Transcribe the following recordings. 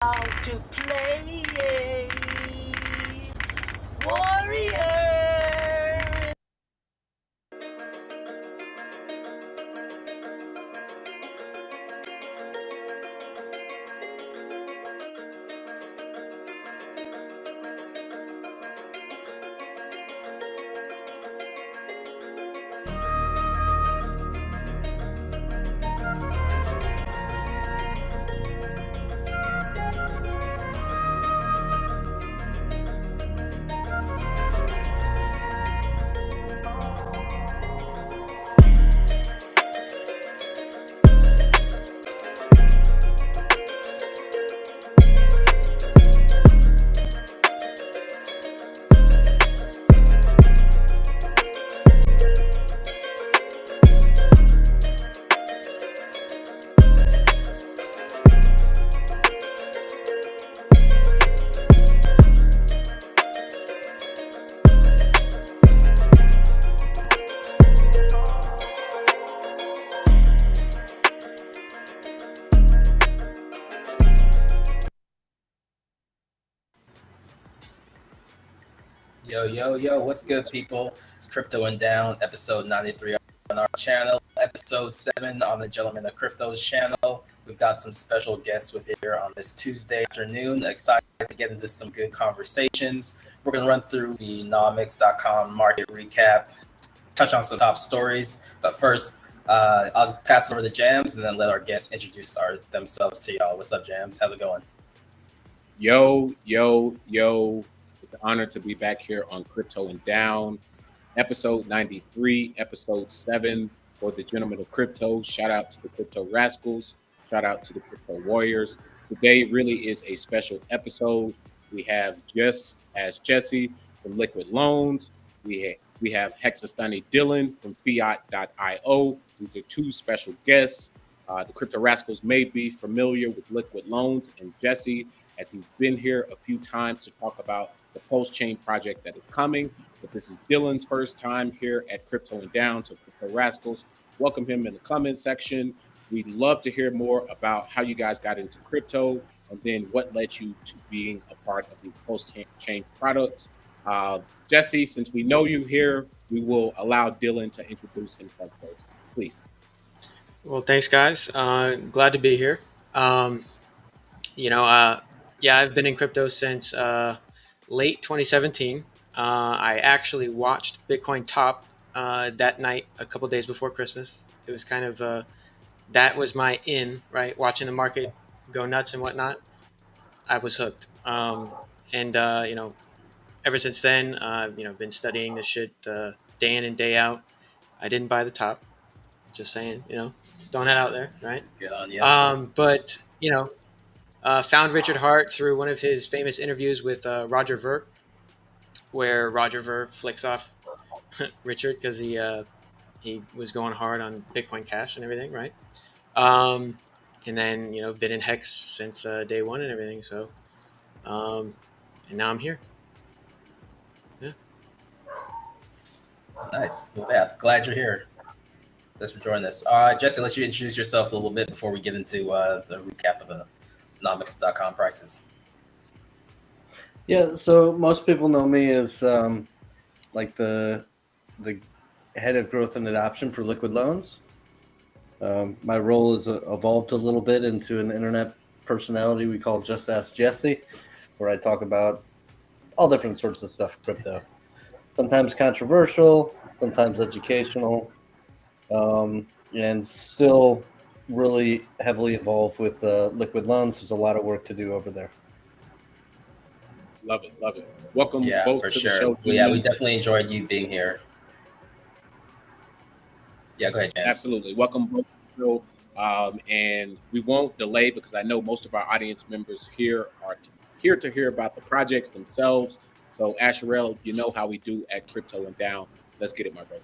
How to play warrior. Yo, what's good, people? It's Crypto and Down, episode 93 on our channel, episode 7 on the Gentlemen of Crypto's channel. We've got some special guests with here on this Tuesday afternoon. Excited to get into some good conversations. We're going to run through the nomics.com market recap, touch on some top stories. But first, I'll pass over to Jams and then let our guests introduce themselves to y'all. What's up, Jams? How's it going? Yo. It's an honor to be back here on Crypto and Down, episode 93, episode 7 for the Gentlemen of Crypto. Shout out to the Crypto Rascals. Shout out to the Crypto Warriors. Today really is a special episode. We have Jesse from Liquid Loans. We have Hexastani Dylan from phiat.io. These are two special guests. The Crypto Rascals may be familiar with Liquid Loans and Jesse, as he's been here a few times to talk about the PulseChain project that is coming. But this is Dylan's first time here at Crypto and Down, so Crypto Rascals, welcome him in the comment section. We'd love to hear more about how you guys got into crypto and then what led you to being a part of these PulseChain products. Jesse, since we know you here, we will allow Dylan to introduce himself first. Please. Well, thanks, guys. Glad to be here. I've been in crypto since late 2017. I actually watched Bitcoin top that night a couple days before Christmas. It was kind of that was my in, right? Watching the market go nuts and whatnot. I was hooked. Ever since then, been studying this shit day in and day out. I didn't buy the top. Just saying, throwing that out there, right? Good on you. Found Richard Hart through one of his famous interviews with Roger Ver, where Roger Ver flicks off Richard because he was going hard on Bitcoin Cash and everything, right? And then been in Hex since day one and everything. So, and now I'm here. Yeah. Nice. Well, yeah, glad you're here. Thanks for joining us. Jesse, let you introduce yourself a little bit before we get into the recap of the nomics.com prices. Yeah, so most people know me as like the head of growth and adoption for Liquid Loans. My role has evolved a little bit into an internet personality we call Just Ask Jesse, where I talk about all different sorts of stuff crypto. Sometimes controversial, sometimes educational, and still really heavily involved with Liquid Loans. There's a lot of work to do over there. Love it. Welcome both for to sure. the show. Yeah, we definitely enjoyed you being here. Yeah, go ahead, James. Absolutely. Welcome both to the show. And we won't delay because I know most of our audience members here are here to hear about the projects themselves. So, Asherelle, you know how we do at Crypto and Down. Let's get it, my brother.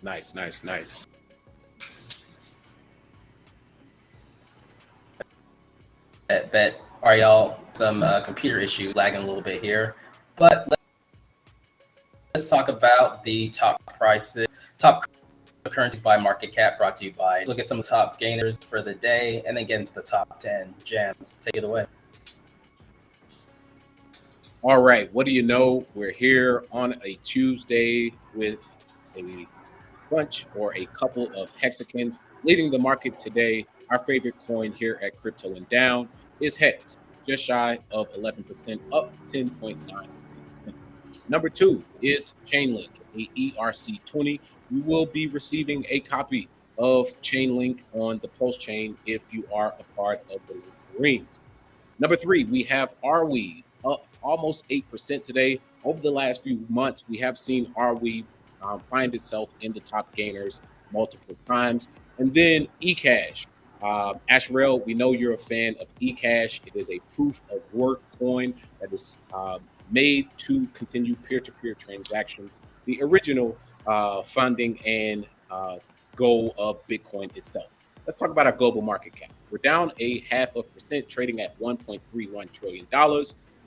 Nice. Bet. All right, y'all. Some computer issue lagging a little bit here, but let's talk about the top prices, top currencies by market cap. Brought to you by. Look at some top gainers for the day, and then get into the top 10 gems. Take it away. All right, what do you know? We're here on a Tuesday with a bunch or a couple of hexagons leading the market today. Our favorite coin here at Crypto and Down is Hex, just shy of 11%, up 10.9%. Number 2 is Chainlink, a ERC20. You will be receiving a copy of Chainlink on the PulseChain if you are a part of the Marines. Number 3, we have Arweave, up almost 8% today. Over the last few months, we have seen Arweave find itself in the top gainers multiple times. And then eCash. Ashrel, we know you're a fan of eCash. It is a proof of work coin that is made to continue peer-to-peer transactions, the original funding and goal of Bitcoin itself. Let's talk about our global market cap. We're down 0.5%, trading at $1.31 trillion,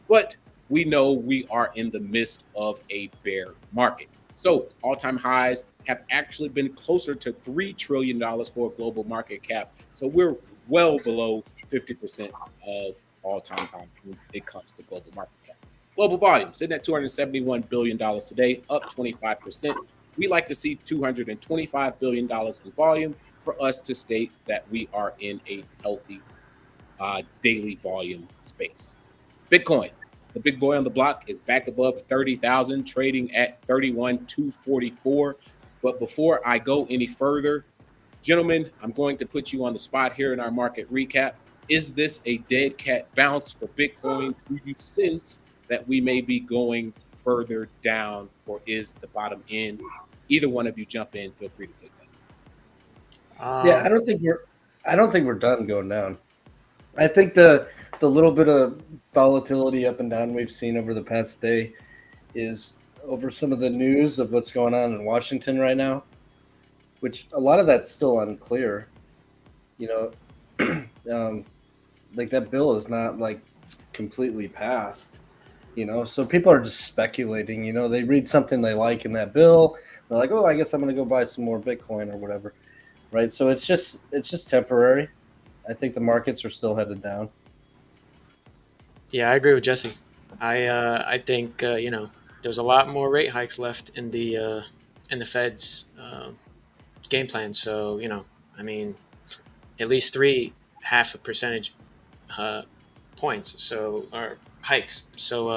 but we know we are in the midst of a bear market. So all-time highs have actually been closer to $3 trillion for a global market cap. So we're well below 50% of all-time high when it comes to global market cap. Global volume sitting at $271 billion today, up 25%. We like to see $225 billion in volume for us to state that we are in a healthy daily volume space. Bitcoin, the big boy on the block, is back above 30,000, trading at 31,244. But before I go any further, gentlemen, I'm going to put you on the spot here in our market recap. Is this a dead cat bounce for Bitcoin? Do you sense that we may be going further down, or is the bottom end? Either one of you jump in. Feel free to take that. Yeah, I don't think we're done going down. I think the little bit of volatility up and down we've seen over the past day is over some of the news of what's going on in Washington right now, which a lot of that's still unclear. You know, like that bill is not like completely passed. You know, so people are just speculating. You know, they read something they like in that bill, they're like, "Oh, I guess I'm going to go buy some more Bitcoin or whatever," right? So it's just temporary. I think the markets are still headed down. Yeah, I agree with Jesse. I think there's a lot more rate hikes left in the Fed's game plan. So I mean, at least 3.5 percentage points. So or hikes. So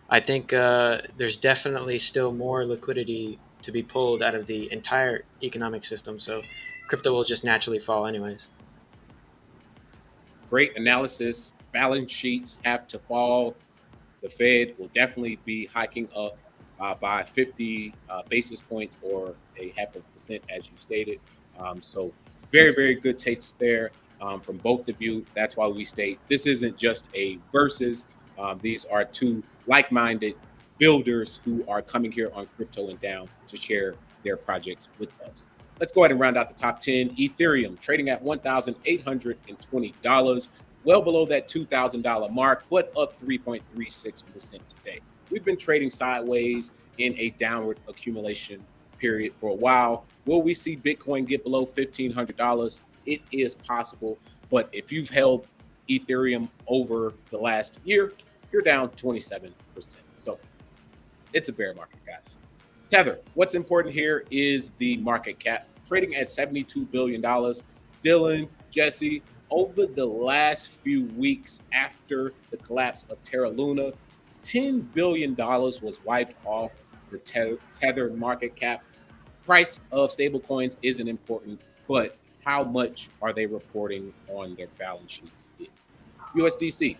I think there's definitely still more liquidity to be pulled out of the entire economic system. So crypto will just naturally fall anyways. Great analysis. Balance sheets have to fall. The Fed will definitely be hiking up by 50 basis points or 0.5%, as you stated. So very, very good takes there from both of you. That's why we state this isn't just a versus. These are two like-minded builders who are coming here on Crypto and Down to share their projects with us. Let's go ahead and round out the top 10. Ethereum trading at $1,820, well below that $2,000 mark, but up 3.36% today. We've been trading sideways in a downward accumulation period for a while. Will we see Bitcoin get below $1,500? It is possible, but if you've held Ethereum over the last year, you're down 27%. So it's a bear market, guys. Tether, what's important here is the market cap, trading at $72 billion. Dylan, Jesse, over the last few weeks after the collapse of Terra Luna, $10 billion was wiped off the Tether market cap. Price of stablecoins isn't important, but how much are they reporting on their balance sheets? USDC,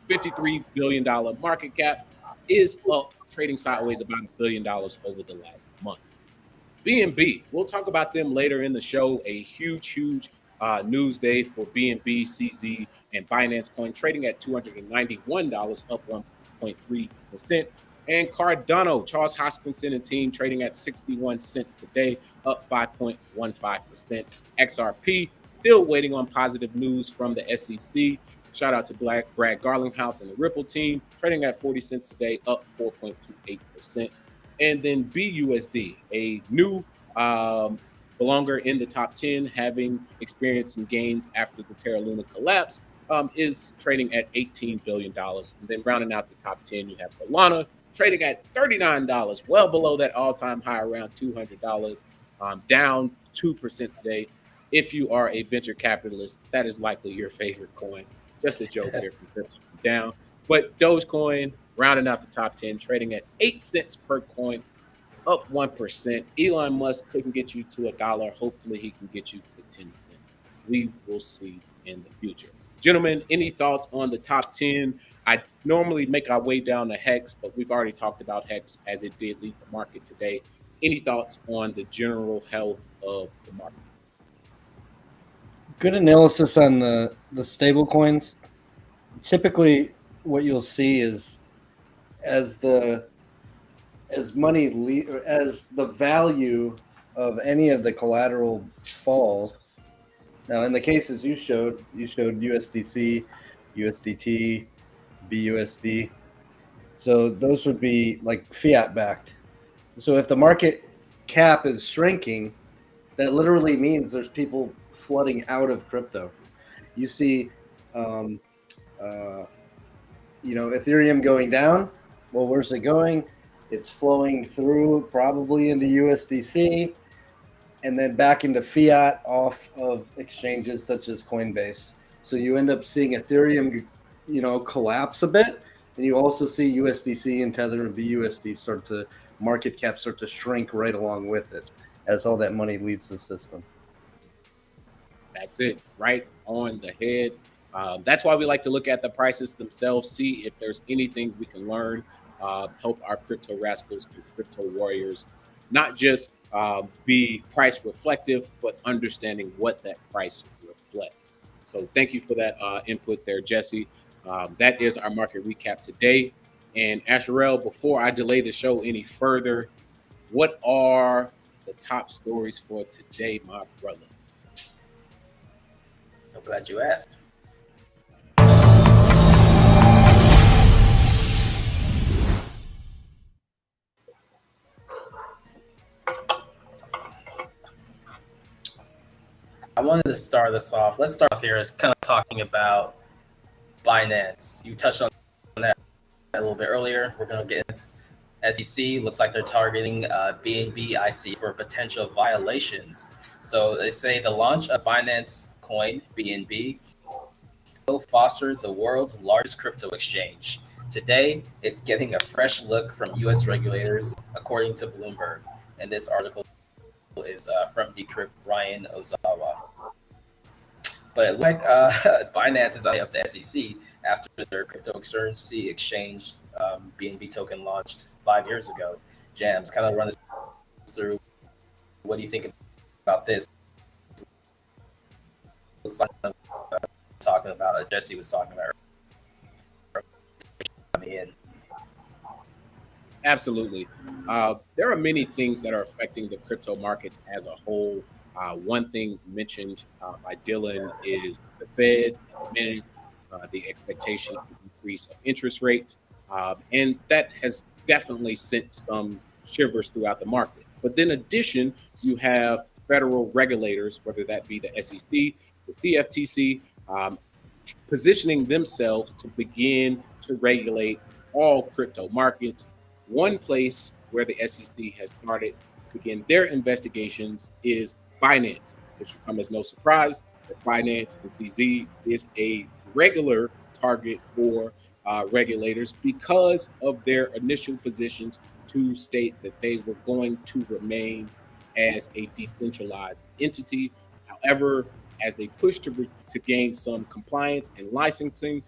$53 billion market cap, is up, trading sideways about $1 billion over the last month. BNB, we'll talk about them later in the show. A huge news day for BNB, CZ, and Binance Coin, trading at $291, up 1.3%. And Cardano, Charles Hoskinson and team trading at 61 cents today, up 5.15%. XRP still waiting on positive news from the SEC. Shout out to Brad Garlinghouse and the Ripple team, trading at 40 cents today, up 4.28%. And then BUSD, a new belonger in the top 10, having experienced some gains after the Terra Luna collapse, is trading at $18 billion. And then rounding out the top 10, you have Solana trading at $39, well below that all-time high around $200, down 2% today. If you are a venture capitalist, that is likely your favorite coin. Just a joke here from Crypto down. But Dogecoin, rounding out the top 10, trading at 8 cents per coin, up 1%. Elon Musk couldn't get you to $1. Hopefully he can get you to 10 cents. We will see in the future. Gentlemen, any thoughts on the top 10? I normally make our way down to Hex, but we've already talked about Hex as it did lead the market today. Any thoughts on the general health of the markets? Good analysis on the stable coins. Typically, what you'll see is as the value of any of the collateral falls. Now, in the cases you showed USDC, USDT, BUSD. So those would be like fiat backed. So if the market cap is shrinking, that literally means there's people flooding out of crypto. You see, Ethereum going down. Well, where's it going? It's flowing through probably into USDC and then back into fiat off of exchanges such as Coinbase. So you end up seeing Ethereum, collapse a bit. And you also see USDC and Tether and BUSD market cap start to shrink right along with it as all that money leaves the system. That's it, right on the head. That's why we like to look at the prices themselves, see if there's anything we can learn, help our crypto rascals and crypto warriors not just be price reflective, but understanding what that price reflects. So thank you for that input there, Jesse. That is our market recap today. And Asherelle, before I delay the show any further, what are the top stories for today, my brother? I'm glad you asked. I wanted to start us off. Let's start off here kind of talking about Binance. You touched on that a little bit earlier. We're going to get into SEC. Looks like they're targeting BNB IC for potential violations. So they say the launch of Binance Coin, BNB, will foster the world's largest crypto exchange. Today, it's getting a fresh look from U.S. regulators, according to Bloomberg. And this article is from Decrypt Ryan Ozawa. But like Binance is out of the SEC after their cryptocurrency exchange BNB token launched 5 years ago. Jams, kind of run us through. What do you think about this? Looks like talking about Jesse was talking about. Absolutely. There are many things that are affecting the crypto markets as a whole. One thing mentioned by Dylan is the Fed, the expectation of increase of interest rates. And that has definitely sent some shivers throughout the market. But then in addition, you have federal regulators, whether that be the SEC, the CFTC, positioning themselves to begin to regulate all crypto markets. One place where the SEC has started to begin their investigations is Binance. It should come as no surprise that Binance and CZ is a regular target for regulators because of their initial positions to state that they were going to remain as a decentralized entity. However, as they push to gain some compliance and licensing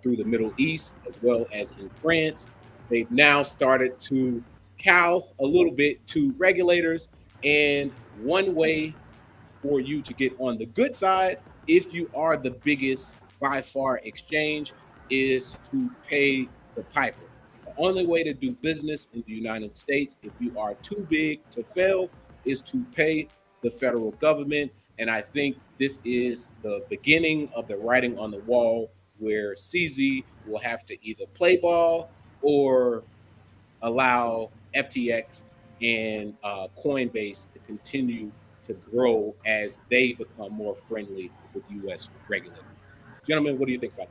through the Middle East, as well as in France, they've now started to cow a little bit to regulators. And one way for you to get on the good side, if you are the biggest by far exchange, is to pay the piper. only way to do business in the United States, if you are too big to fail, is to pay the federal government. And I think this is the beginning of the writing on the wall where CZ will have to either play ball or allow FTX and Coinbase to continue to grow as they become more friendly with U.S. regulators. Gentlemen, what do you think about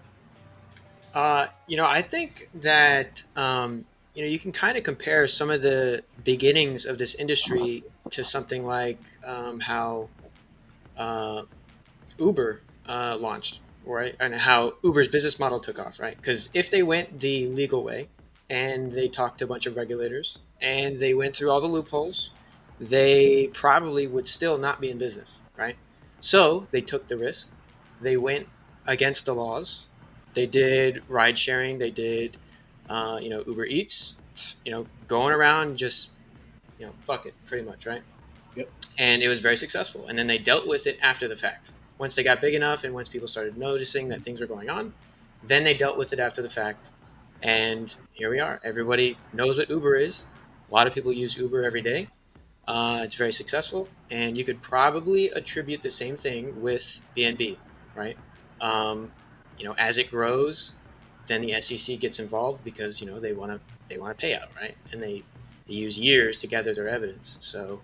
that? I think that you can kind of compare some of the beginnings of this industry to something like how Uber launched, right? And how Uber's business model took off, right? Because if they went the legal way and they talked to a bunch of regulators and they went through all the loopholes, they probably would still not be in business, right? So they took the risk. They went against the laws. They did ride sharing. They did, Uber Eats. Going around just, fuck it, pretty much, right? Yep. And it was very successful. And then they dealt with it after the fact. Once they got big enough and once people started noticing that things were going on, then they dealt with it after the fact. And here we are. Everybody knows what Uber is. A lot of people use Uber every day. It's very successful. And you could probably attribute the same thing with BNB, right? As it grows, then the SEC gets involved because they want a payout, right? And they use years to gather their evidence. So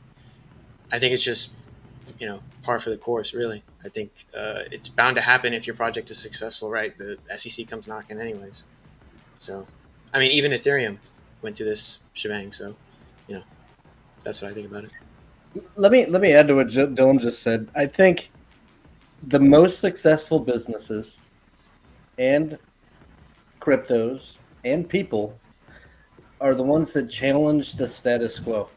I think it's just par for the course, really. I think it's bound to happen if your project is successful, right? The SEC comes knocking anyways. So I mean, even Ethereum went through this shebang. So that's what I think about it. Let me add to what Dylan just said. I think the most successful businesses and cryptos and people are the ones that challenge the status quo,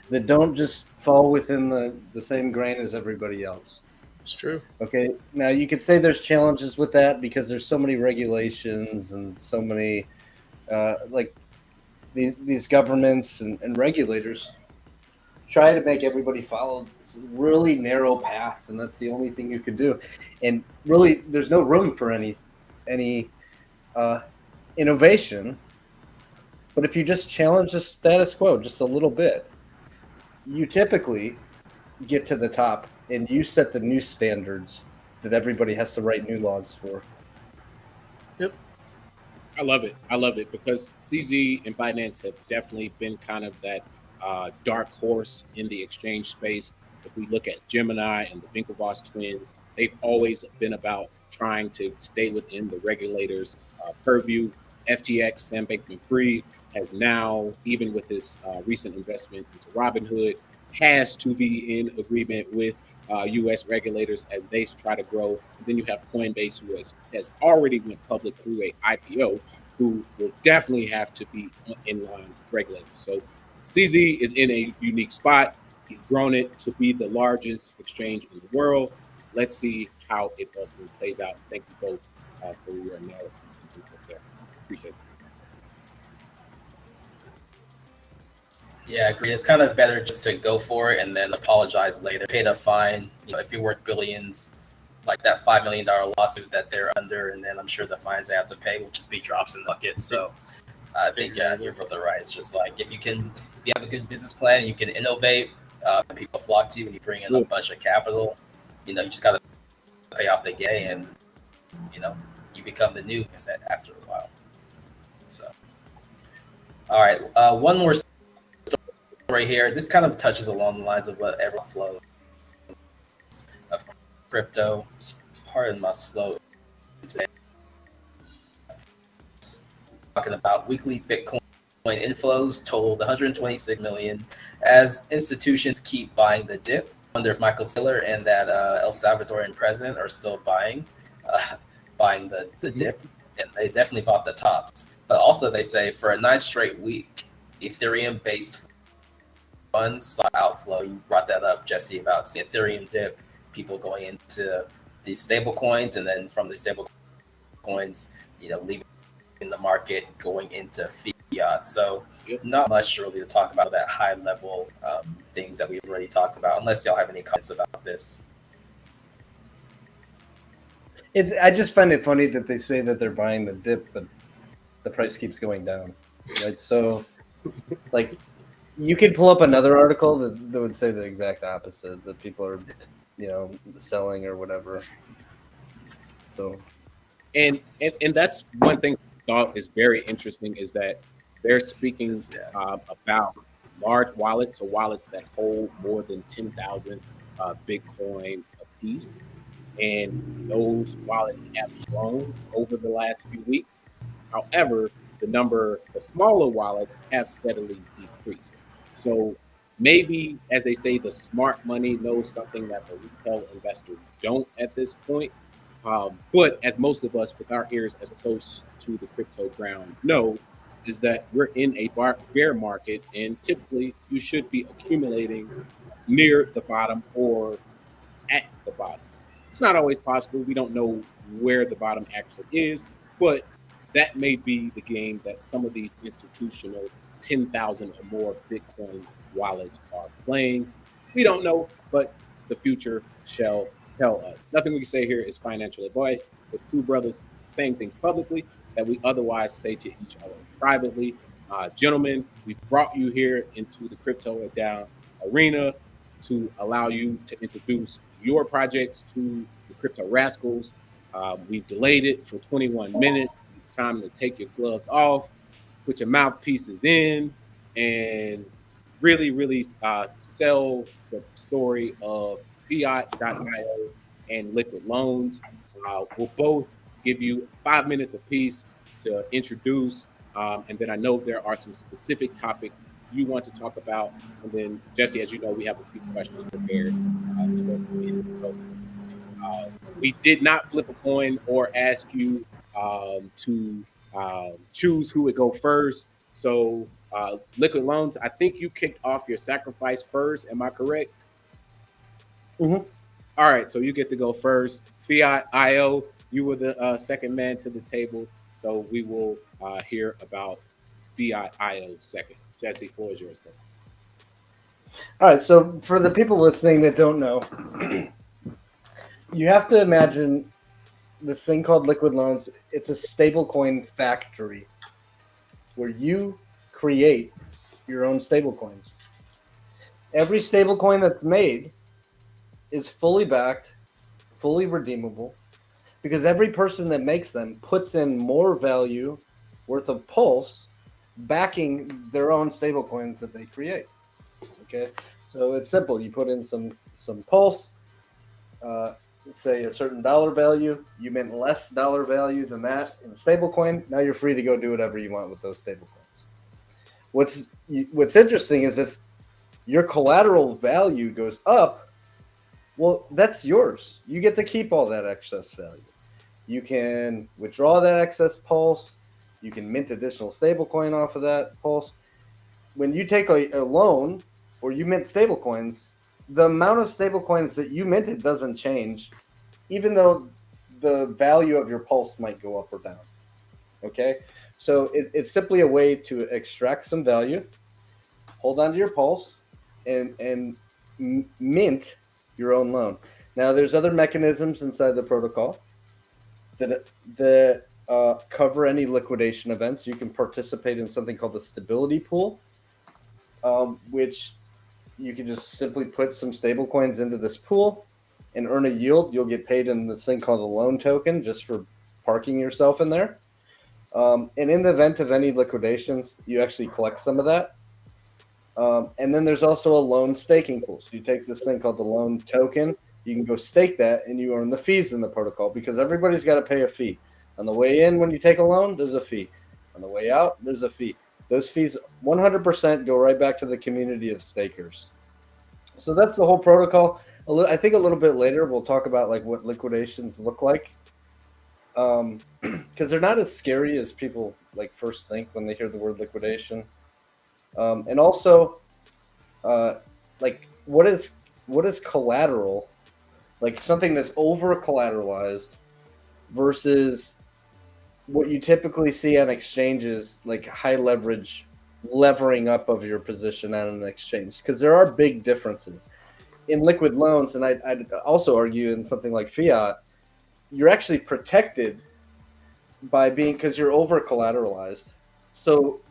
that don't just fall within the same grain as everybody else. It's true. Okay, now you could say there's challenges with that because there's so many regulations and so many these governments and regulators try to make everybody follow this really narrow path, and that's the only thing you could do. And really, there's no room for any innovation. But if you just challenge the status quo just a little bit, you typically get to the top and you set the new standards that everybody has to write new laws for. Yep. I love it because CZ and Binance have definitely been kind of that dark horse in the exchange space. If we look at Gemini and the Winklevoss twins, they've always been about trying to stay within the regulators' purview. FTX, Sam Bankman-Fried, has now, even with his recent investment into Robinhood, has to be in agreement with U.S. regulators as they try to grow. And then you have Coinbase, who has already went public through a IPO, who will definitely have to be in line with regulators. So CZ is in a unique spot. He's grown it to be the largest exchange in the world. Let's see how it ultimately plays out. Thank you both for your analysis and input there. Appreciate it. Yeah, I agree. It's kind of better just to go for it and then apologize later. Pay the fine. If you're worth billions, like that $5 million lawsuit that they're under, and then I'm sure the fines they have to pay will just be drops in the bucket. So I think, you're both right. It's just like if you have a good business plan, you can innovate, people flock to you, and you bring in a bunch of capital, you just got to pay off the gay, and, you become the new after a while. So, all right. One more right here. This kind of touches along the lines of what everyone flows of crypto. Pardon my slow today. Talking about weekly Bitcoin inflows totaled 126 million as institutions keep buying the dip. I wonder if Michael Saylor and that El Salvadorian president are still buying the dip, and they definitely bought the tops. But also they say for a 9 straight week, Ethereum-based funds saw outflow. You brought that up, Jesse, about the Ethereum dip, people going into the stable coins, and then from the stable coins, leaving the market, going into fiat. So not much really to talk about that high level things that we've already talked about, unless y'all have any comments about this. I just find it funny that they say that they're buying the dip, but the price keeps going down. right? So, like, you could pull up another article that would say the exact opposite, that people are, selling or whatever. So, And that's one thing I thought is very interesting is that they're speaking about large wallets, so wallets that hold more than 10,000 Bitcoin apiece, and those wallets have grown over the last few weeks. However, the smaller wallets have steadily decreased. So maybe, as they say, the smart money knows something that the retail investors don't at this point. But as most of us with our ears as opposed to the crypto ground know, is that we're in a bear market, and typically you should be accumulating near the bottom or at the bottom. It's not always possible. We don't know where the bottom actually is, but that may be the game that some of these institutional 10,000 or more Bitcoin wallets are playing. We don't know, but the future shall tell us. Nothing we can say here is financial advice. The two brothers saying things publicly that we otherwise say to each other privately. Gentlemen, we brought you here into the crypto and down arena to allow you to introduce your projects to the crypto rascals. We've delayed it for 21 minutes. It's time to take your gloves off, put your mouthpieces in, and really, really sell the story of phiat.io and liquid loans. We'll both give you 5 minutes apiece to introduce. And then I know there are some specific topics you want to talk about. And then, Jesse, as you know, we have a few questions prepared towards the end. So we did not flip a coin or ask you to choose who would go first. So, Liquid Loans, I think you kicked off your sacrifice first. Am I correct? Mhm. All right, so you get to go first. Phiat.io, you were the second man to the table. So we will hear about Phiat.io second. Jesse, floor is yours, bro. all right. So for the people listening that don't know, you have to imagine this thing called liquid loans. It's a stablecoin factory where you create your own stablecoins. Every stablecoin that's made is fully backed, fully redeemable, because every person that makes them puts in more value worth of pulse backing their own stablecoins that they create. Okay, so it's simple. You put in some pulse, say a certain dollar value. You mint less dollar value than that in stablecoin. Now you're free to go do whatever you want with those stablecoins. What's interesting is if your collateral value goes up, well, that's yours. You get to keep all that excess value. You can withdraw that excess pulse. You can mint additional stablecoin off of that pulse. When you take a loan or you mint stablecoins, the amount of stablecoins that you minted doesn't change, even though the value of your pulse might go up or down. Okay, so it's simply a way to extract some value, hold on to your pulse, and mint your own loan. Now, there's other mechanisms inside the protocol that cover any liquidation events. You can participate in something called the stability pool, which you can just simply put some stable coins into this pool and earn a yield. You'll get paid in this thing called a loan token just for parking yourself in there. And in the event of any liquidations, you actually collect some of that. And then there's also a loan staking pool. So you take this thing called the loan token, you can go stake that, and you earn the fees in the protocol because everybody's got to pay a fee. On the way in, when you take a loan, there's a fee. On the way out, there's a fee. Those fees 100% go right back to the community of stakers. So that's the whole protocol. I think a little bit later we'll talk about like what liquidations look like, because they're not as scary as people like first think when they hear the word liquidation. And also, like what is collateral? Like something that's over collateralized versus what you typically see on exchanges, like high leverage levering up of your position on an exchange, because there are big differences in liquid loans. And I'd also argue in something like fiat, you're actually protected by being, because you're over collateralized. So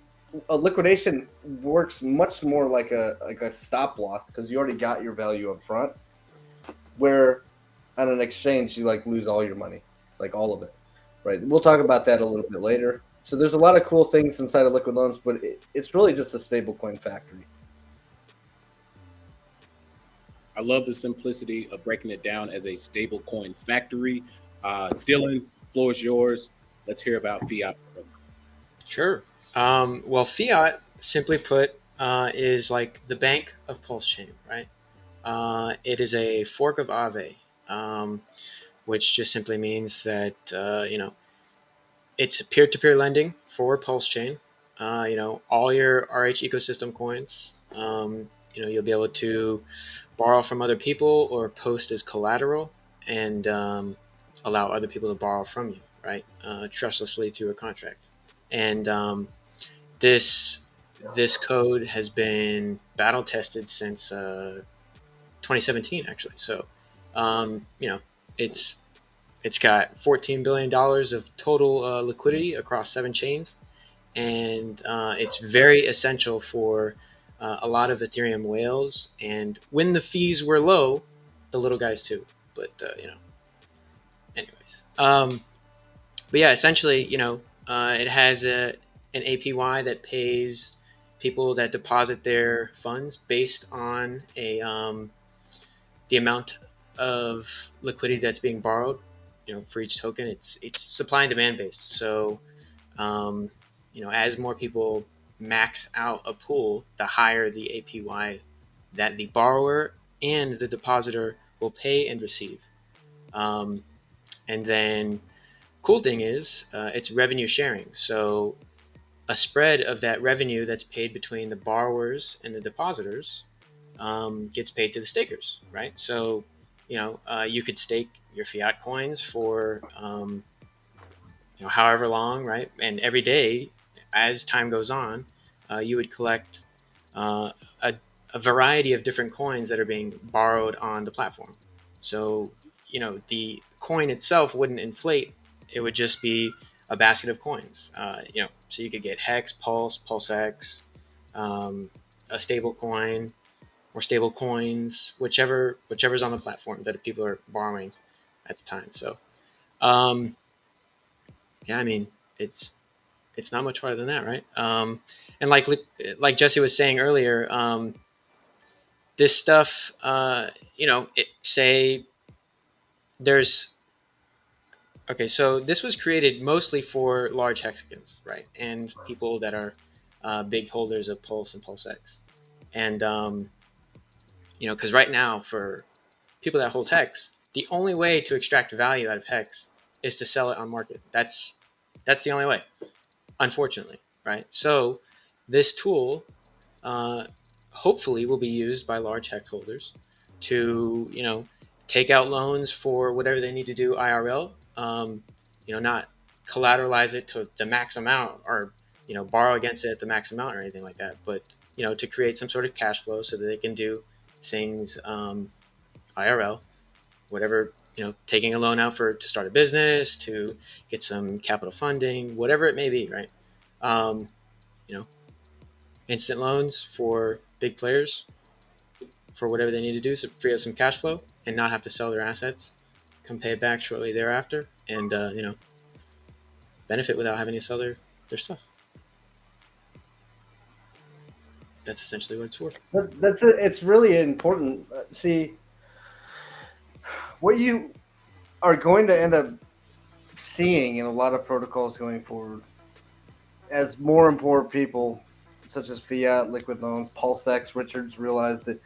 a liquidation works much more like a stop loss because you already got your value up front. Where on an exchange you like lose all your money, like all of it, right? We'll talk about that a little bit later. So there's a lot of cool things inside of liquid loans, but it's really just a stablecoin factory. I love the simplicity of breaking it down as a stablecoin factory. Dylan, floor is yours. Let's hear about fiat. Sure. Well, fiat, simply put, is like the bank of PulseChain, right? It is a fork of Aave, which just simply means that it's peer-to-peer lending for PulseChain. All your RH ecosystem coins. You'll be able to borrow from other people or post as collateral and allow other people to borrow from you, right? Trustlessly through a contract. And this code has been battle tested since 2017, actually. So, it's got $14 billion of total liquidity across 7 chains, and it's very essential for a lot of Ethereum whales. And when the fees were low, the little guys too. But anyways. But yeah, essentially, it has an APY that pays people that deposit their funds based on the amount of liquidity that's being borrowed. For each token, it's supply and demand based. So, as more people max out a pool, the higher the APY that the borrower and the depositor will pay and receive. And then, cool thing is, it's revenue sharing. So, a spread of that revenue that's paid between the borrowers and the depositors gets paid to the stakers, right? So, you could stake your fiat coins for however long, right? And every day, as time goes on, you would collect a variety of different coins that are being borrowed on the platform. So, the coin itself wouldn't inflate. It would just be a basket of coins. So you could get Hex, Pulse, PulseX, a stable coin, or stable coins, whichever's on the platform that people are borrowing at the time. So, yeah, I mean, it's not much harder than that, right? And like Jesse was saying earlier, this stuff, say there's okay, so this was created mostly for large hexagons, right, and people that are big holders of Pulse and PulseX, and because right now for people that hold Hex, the only way to extract value out of Hex is to sell it on market. That's the only way, unfortunately, right? So this tool hopefully will be used by large Hex holders to take out loans for whatever they need to do IRL. Not collateralize it to the max amount or borrow against it at the max amount or anything like that, but to create some sort of cash flow so that they can do things IRL, whatever, taking a loan out to start a business, to get some capital funding, whatever it may be, right? Instant loans for big players for whatever they need to do, so free up some cash flow and not have to sell their assets, come pay it back shortly thereafter, and benefit without having to sell their stuff. That's essentially what it's for. It's really important. See, what you are going to end up seeing in a lot of protocols going forward, as more and more people, such as fiat, liquid loans, PulseX, Richards, realize that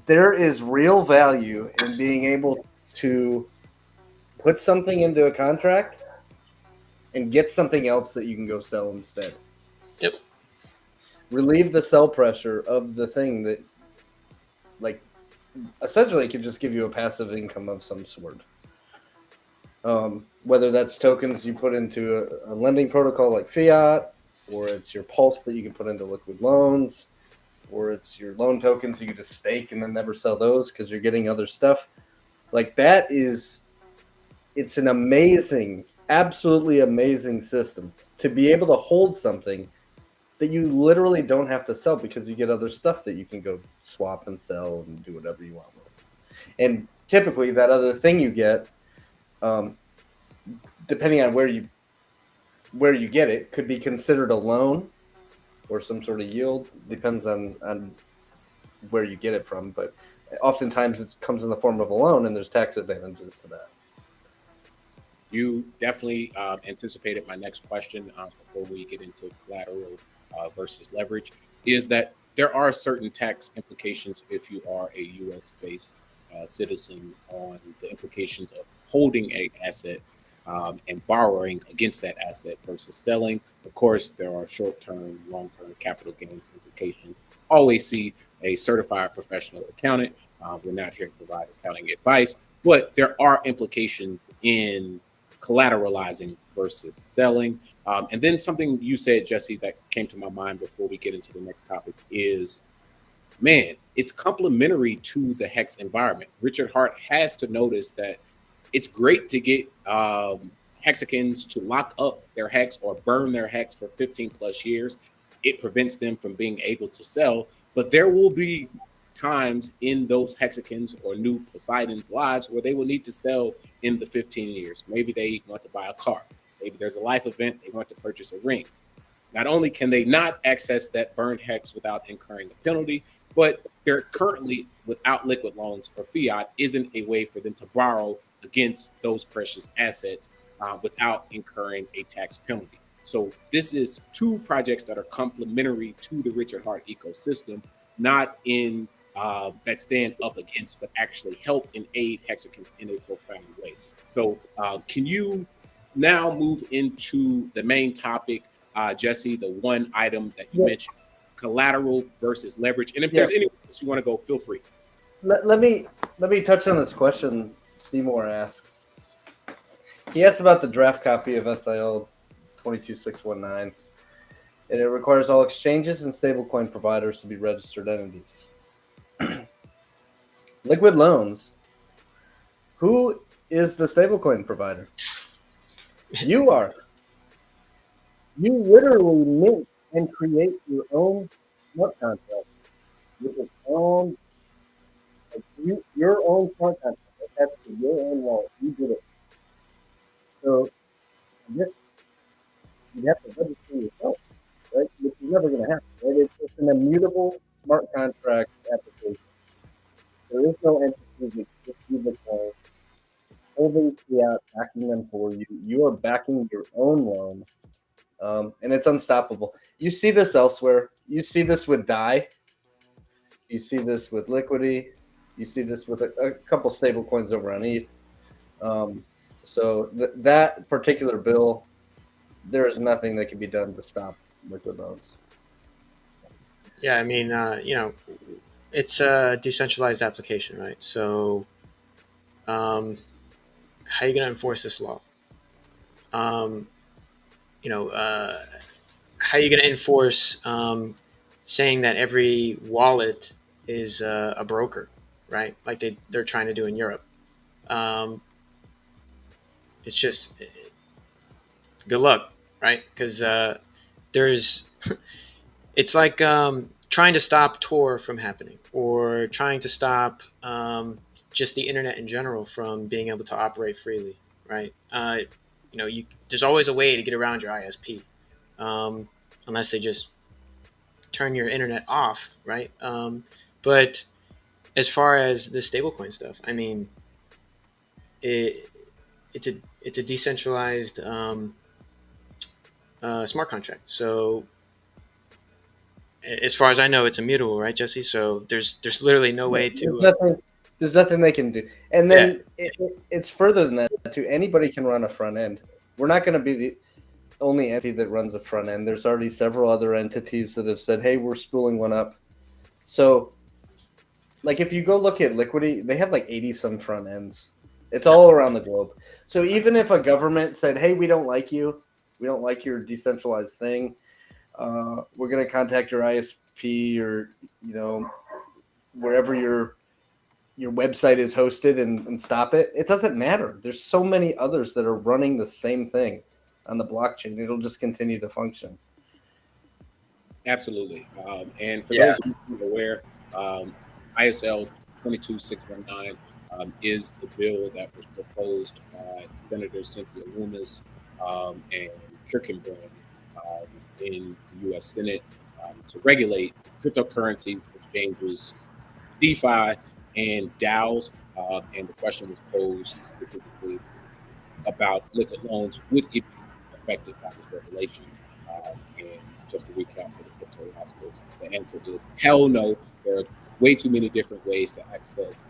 there is real value in being able to put something into a contract and get something else that you can go sell instead. Yep. Relieve the sell pressure of the thing that, like, essentially could just give you a passive income of some sort. Whether that's tokens you put into a lending protocol like fiat, or it's your Pulse that you can put into liquid loans, or it's your loan tokens you can just stake and then never sell those because you're getting other stuff. Like, it's an amazing, absolutely amazing system to be able to hold something that you literally don't have to sell because you get other stuff that you can go swap and sell and do whatever you want with. And typically that other thing you get, depending on where you get it, could be considered a loan or some sort of yield. Depends on where you get it from, but oftentimes it comes in the form of a loan, and there's tax advantages to that. You definitely anticipated my next question before we get into collateral versus leverage, is that there are certain tax implications if you are a U.S.-based citizen on the implications of holding an asset and borrowing against that asset versus selling. Of course, there are short-term, long-term capital gains implications. Always see a certified professional accountant. We're not here to provide accounting advice, but there are implications in collateralizing versus selling. And then something you said, Jesse, that came to my mind before we get into the next topic is, man, it's complementary to the Hex environment. Richard Hart has to notice that it's great to get hexagons to lock up their Hex or burn their Hex for 15 plus years. It prevents them from being able to sell, but there will be times in those hexagons or new Poseidon's lives where they will need to sell in the 15 years. Maybe they want to buy a car. Maybe there's a life event. They want to purchase a ring. Not only can they not access that burned Hex without incurring a penalty, but they're currently without liquid loans or fiat isn't a way for them to borrow against those precious assets without incurring a tax penalty. So this is two projects that are complementary to the Richard Hart ecosystem, not in that stand up against, but actually help and aid hexagons in a profound way. So can you now move into the main topic, Jesse, the one item that you mentioned, collateral versus leverage? And if there's anyone else you want to go, feel free. Let me touch on this question Seymour asks. He asks about the draft copy of SIL 22619, and it requires all exchanges and stablecoin providers to be registered entities. Liquid loans. Who is the stablecoin provider? You are. You literally mint and create your own smart contract with its own, your own smart contract attached to your own wallet. You did it. So I guess you have to register yourself, right? Which is never going to happen, right? It's an immutable smart contract application. There is no entity that gives you the coin, holding fiat, backing them for you. You are backing your own loan, and it's unstoppable. You see this elsewhere. You see this with DAI. You see this with liquidity. You see this with a couple stable coins over on ETH. So that particular bill, there is nothing that can be done to stop liquid loans. Yeah, I mean, it's a decentralized application, right? So, how are you going to enforce this law? How are you going to enforce saying that every wallet is a broker, right? Like they're trying to do in Europe. It's just good luck, right? Because it's like trying to stop Tor from happening, or trying to stop just the internet in general from being able to operate freely, right? There's always a way to get around your ISP, unless they just turn your internet off, right? But as far as the stablecoin stuff, I mean, it's a decentralized smart contract. So as far as I know, it's immutable, right, Jesse? So there's literally no way to. There's nothing they can do. And then it's further than that too. Anybody can run a front end. We're not going to be the only entity that runs a front end. There's already several other entities that have said, hey, we're spooling one up. So like if you go look at Liquidity, they have like 80 some front ends. It's all around the globe. So even if a government said, hey, we don't like you, we don't like your decentralized thing, we're going to contact your ISP or, wherever your website is hosted and stop it. It doesn't matter. There's so many others that are running the same thing on the blockchain. It'll just continue to function. Absolutely. And for Yeah. those who aren't aware, ISL 22619 is the bill that was proposed by Senator Cynthia Lummis and Kirkenbrand in the U.S. Senate to regulate cryptocurrencies, exchanges, DeFi, and DAOs. And the question was posed specifically about liquid loans. Would it be affected by this regulation? And just to recap for the crypto rascals, the answer is hell no. There are way too many different ways to access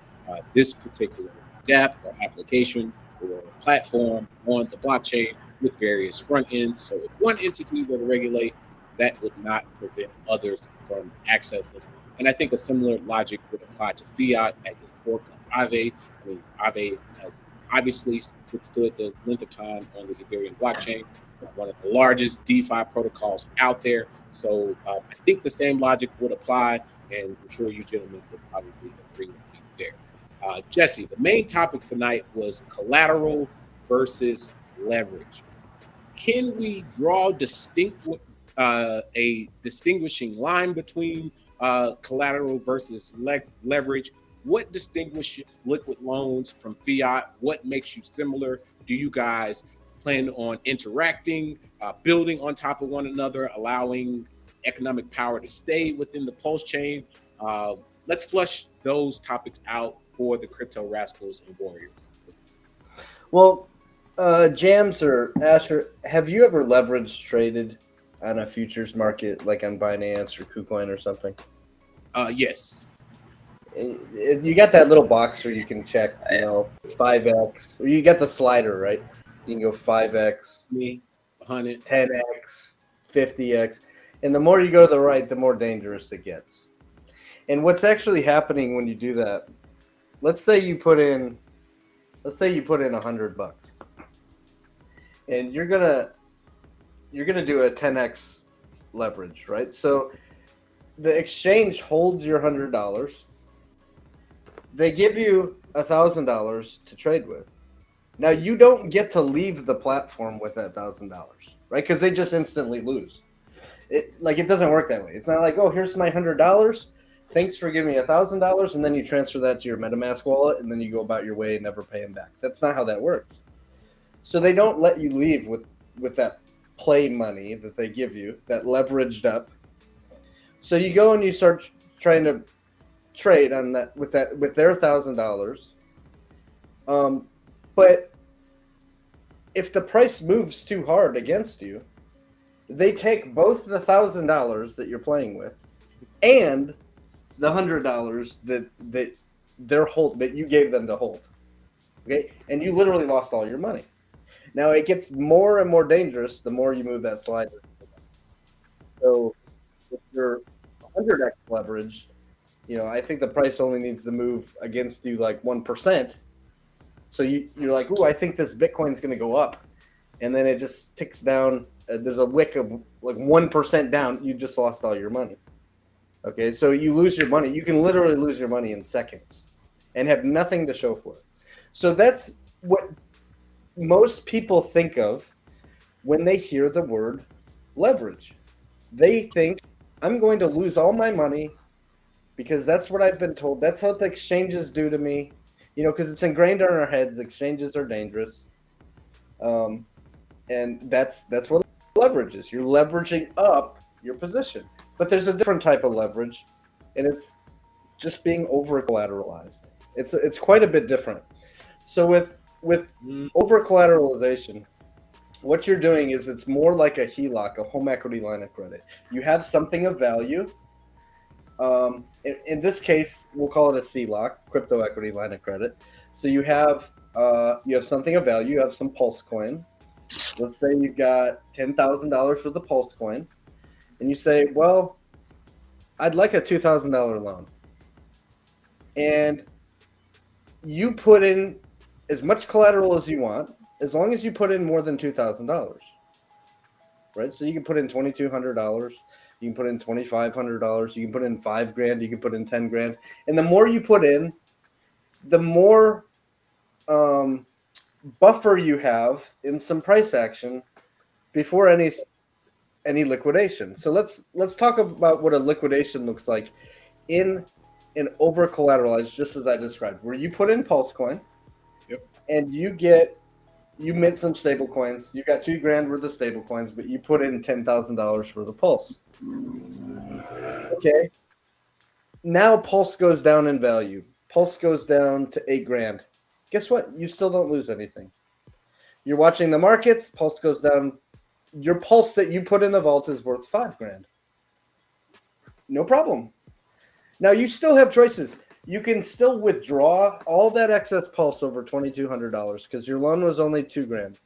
this particular app or application or platform on the blockchain with various front ends. So if one entity were to regulate, that would not prevent others from accessing. And I think a similar logic would apply to fiat as a fork of Aave. I mean, Aave has obviously withstood the length of time on the Ethereum blockchain, one of the largest DeFi protocols out there. So I think the same logic would apply, and I'm sure you gentlemen would probably agree with me there. Jesse, the main topic tonight was collateral versus leverage. Can we draw a distinguishing line between collateral versus leverage? What distinguishes liquid loans from fiat? What makes you similar? Do you guys plan on interacting, building on top of one another, allowing economic power to stay within the PulseChain? Let's flush those topics out for the crypto rascals and warriors. Well, Jams or Asher, have you ever leverage traded on a futures market like on Binance or KuCoin or something? Yes. You got that little box where you can check, 5x, or you get the slider, right? You can go 5x, 100, 10x, 50x, and the more you go to the right, the more dangerous it gets. And what's actually happening when you do that? Let's say you put in $100, and you're gonna do a 10x leverage, right? So the exchange holds your $100. They give you $1,000 to trade with. Now you don't get to leave the platform with that $1,000, right? Because they just instantly lose. It doesn't work that way. It's not like, oh, here's my $100. Thanks for giving me $1,000, and then you transfer that to your MetaMask wallet, and then you go about your way and never pay them back. That's not how that works. So they don't let you leave with that play money that they give you, that leveraged up. So you go and you start trying to trade on that with their $1,000. But if the price moves too hard against you, they take both the $1,000 that you're playing with and the $100 that you gave them to hold. Okay, and you literally lost all your money. Now it gets more and more dangerous the more you move that slider. So if you're 100x leveraged, I think the price only needs to move against you like 1%. So you're like, ooh, I think this Bitcoin's going to go up. And then it just ticks down. There's a wick of like 1% down. You just lost all your money. Okay, so you lose your money. You can literally lose your money in seconds and have nothing to show for it. So that's what most people think of when they hear the word leverage. They think, I'm going to lose all my money because that's what I've been told. That's what the exchanges do to me, because it's ingrained in our heads. Exchanges are dangerous. And that's what leverage is. You're leveraging up your position. But there's a different type of leverage, and it's just being over collateralized. It's quite a bit different. So with over collateralization, what you're doing is it's more like a HELOC, a home equity line of credit. You have something of value. In this case, we'll call it a CLOC, crypto equity line of credit. So you have something of value. You have some Pulse coins. Let's say you've got $10,000 for the Pulse coin, and you say, well, I'd like a $2,000 loan. And you put in as much collateral as you want, as long as you put in more than $2,000, right? So you can put in $2,200, you can put in $2,500, you can put in $5,000, you can put in $10,000, and the more you put in, the more buffer you have in some price action before any any liquidation. So let's talk about what a liquidation looks like in an over collateralized, just as I described, where you put in PulseCoin, Yep. and you mint some stable coins. You got $2,000 worth of stable coins, but you put in $10,000 worth of Pulse. Okay. Now Pulse goes down in value. Pulse goes down to $8,000. Guess what? You still don't lose anything. You're watching the markets. Pulse goes down. Your Pulse that you put in the vault is worth $5,000. No problem. Now you still have choices. You can still withdraw all that excess Pulse over $2,200 because your loan was only $2,000.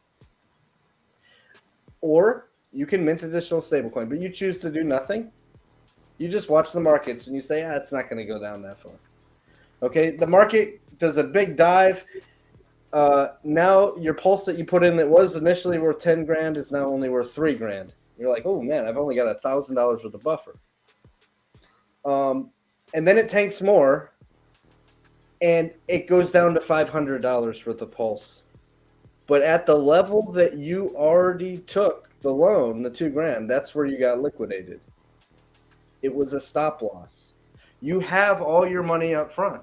Or you can mint additional stablecoin, but you choose to do nothing. You just watch the markets and you say, it's not going to go down that far. Okay, the market does a big dive. Now your Pulse that you put in that was initially worth $10,000 is now only worth $3,000. You're like, oh man, I've only got $1,000 worth of buffer. And then it tanks more, and it goes down to $500 worth of Pulse. But at the level that you already took the loan, the $2,000, that's where you got liquidated. It was a stop loss. You have all your money up front.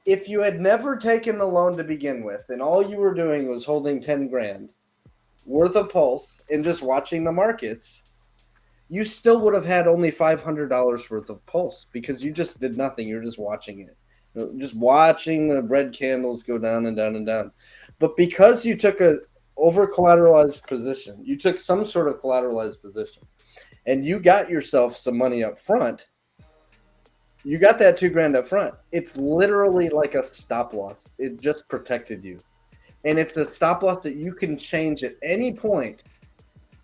If you had never taken the loan to begin with, and all you were doing was holding $10,000 worth of Pulse and just watching the markets, you still would have had only $500 worth of Pulse because you just did nothing. You're just watching it. Just watching the red candles go down and down and down. But because you took a over-collateralized position, you took some sort of collateralized position, and you got yourself some money up front, you got that $2,000 up front. It's literally like a stop loss. It just protected you. And it's a stop loss that you can change at any point.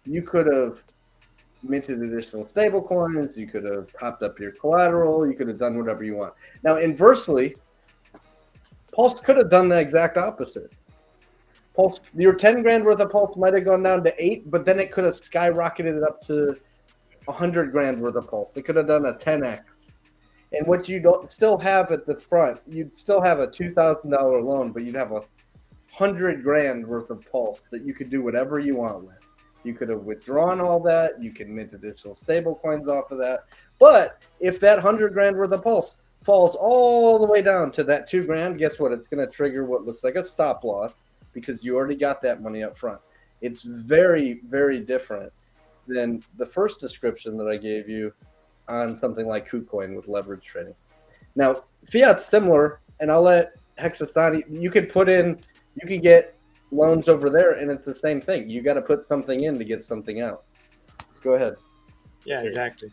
You could have minted additional stable coins. You could have topped up your collateral. You could have done whatever you want. Now, inversely, Pulse could have done the exact opposite. Pulse, your $10,000 worth of Pulse might have gone down to 8, but then it could have skyrocketed up to $100,000 worth of Pulse. It could have done a 10x. And what you don't still have at the front, you'd still have a $2,000 loan, but you'd have $100,000 worth of Pulse that you could do whatever you want with. You could have withdrawn all that. You can mint additional stable coins off of that. But if that $100,000 worth of Pulse falls all the way down to that $2,000, guess what? It's going to trigger what looks like a stop loss because you already got that money up front. It's very, very different than the first description that I gave you on something like KuCoin with leverage trading. Now, fiat's similar, and I'll let Hexasani, you could get loans over there, and it's the same thing. You got to put something in to get something out. Go ahead. Yeah, exactly.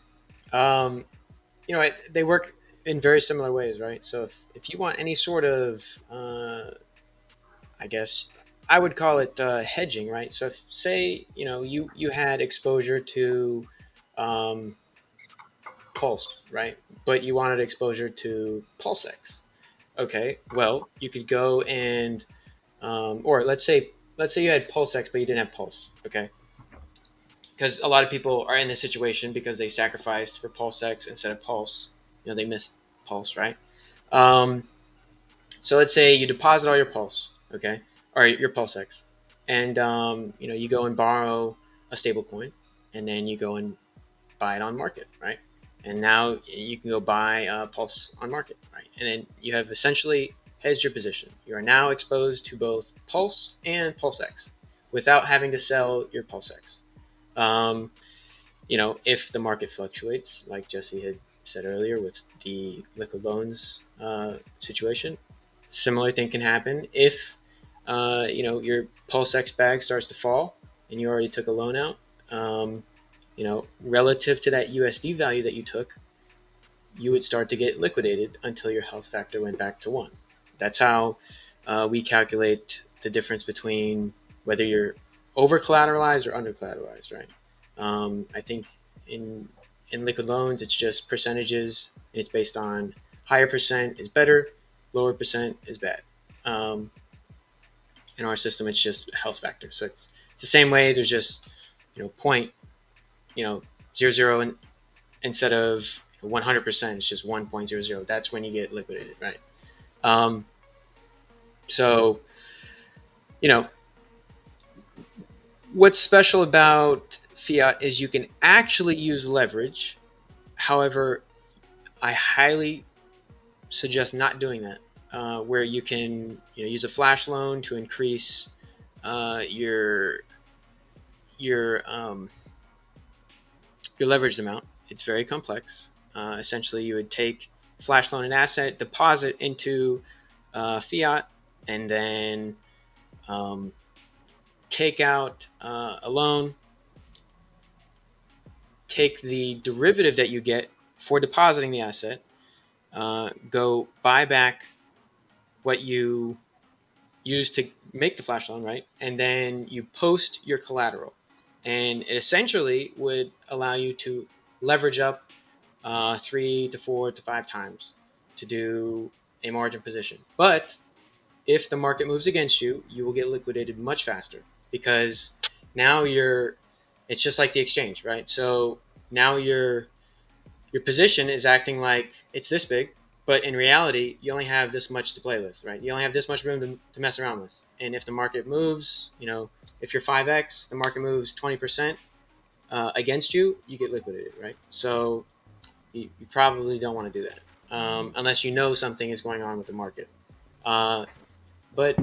They work in very similar ways, right? So if you want any sort of, I guess I would call it hedging, right? So if, say, you had exposure to Pulse, right? But you wanted exposure to PulseX. Okay, well, you could go and, or let's say you had PulseX, but you didn't have Pulse, okay? Because a lot of people are in this situation because they sacrificed for PulseX instead of Pulse. They missed Pulse, right? So let's say you deposit all your Pulse, okay, or your PulseX, and you go and borrow a stable coin, and then you go and buy it on market, right? And now you can go buy Pulse on market, right? And then you have essentially hedged your position. You are now exposed to both Pulse and PulseX without having to sell your PulseX. If the market fluctuates, like Jesse had said earlier with the liquid loans situation, similar thing can happen if your PulseX bag starts to fall and you already took a loan out. Relative to that USD value that you took, you would start to get liquidated until your health factor went back to 1. That's how we calculate the difference between whether you're over collateralized or under collateralized, right? I think in liquid loans, it's just percentages. It's based on higher percent is better, lower percent is bad. In our system, it's just health factor. So it's the same way. There's just point 0.00 and instead of 100%, it's just 1.00. That's when you get liquidated, right? What's special about fiat is you can actually use leverage. However, I highly suggest not doing that, where you can use a flash loan to increase your leveraged amount. It's very complex. Essentially, you would take flash loan an asset, deposit into fiat, and then take out a loan, take the derivative that you get for depositing the asset, go buy back what you used to make the flash loan, right? And then you post your collateral. And it essentially would allow you to leverage up 3 to 4 to 5 times to do a margin position. But if the market moves against you, you will get liquidated much faster, because now it's just like the exchange, right? So now your position is acting like it's this big, but in reality, you only have this much to play with, right? You only have this much room to mess around with. And if the market moves, if you're 5x, the market moves 20% against you, you get liquidated, right? So you probably don't want to do that unless you know something is going on with the market. But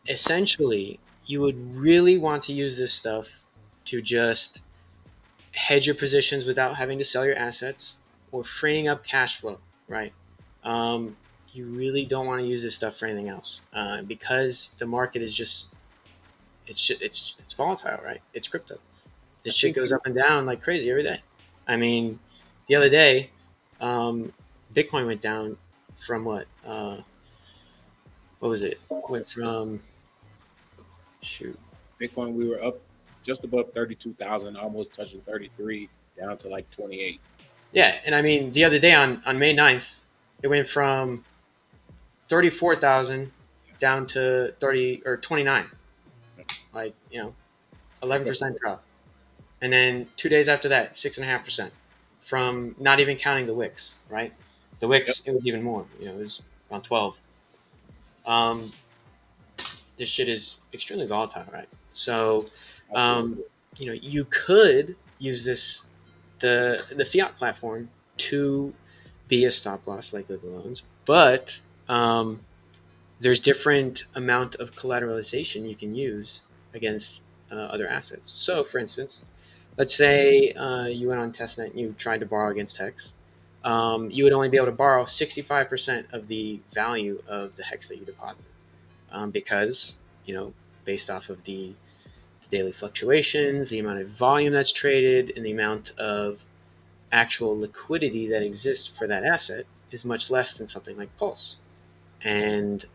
essentially, you would really want to use this stuff to just hedge your positions without having to sell your assets or freeing up cash flow, right? You really don't want to use this stuff for anything else because the market is just it's volatile, right? It's crypto. This shit goes up and down like crazy every day. I mean, the other day, Bitcoin went down from what was it? Went from Bitcoin, we were up just above 32,000, almost touching 33, down to like 28. Yeah, and I mean, the other day on May 9th, it went from 34,000 down to 30 or 29. Like, 11% drop. And then 2 days after that, 6.5%, from not even counting the wicks, right? The wicks, It was even more. It was around 12. This shit is extremely volatile, right? So, you could use the fiat platform to be a stop loss like liquid loans, but there's different amount of collateralization you can use against other assets. So, for instance, let's say you went on testnet and you tried to borrow against Hex. You would only be able to borrow 65% of the value of the Hex that you deposited because, based off of the daily fluctuations, the amount of volume that's traded, and the amount of actual liquidity that exists for that asset is much less than something like Pulse. And,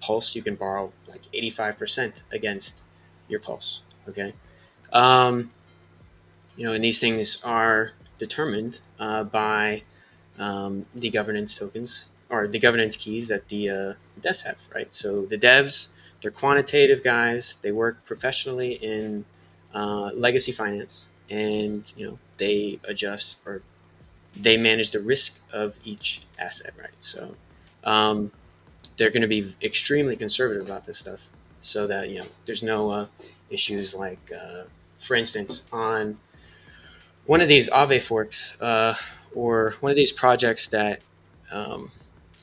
Pulse, you can borrow like 85% against your Pulse. Okay. And these things are determined by the governance tokens or the governance keys that the devs have, right? So the devs, they're quantitative guys. They work professionally in legacy finance, and they adjust or they manage the risk of each asset, right? So they're going to be extremely conservative about this stuff, so that there's no issues like, for instance, on one of these Aave forks or one of these projects that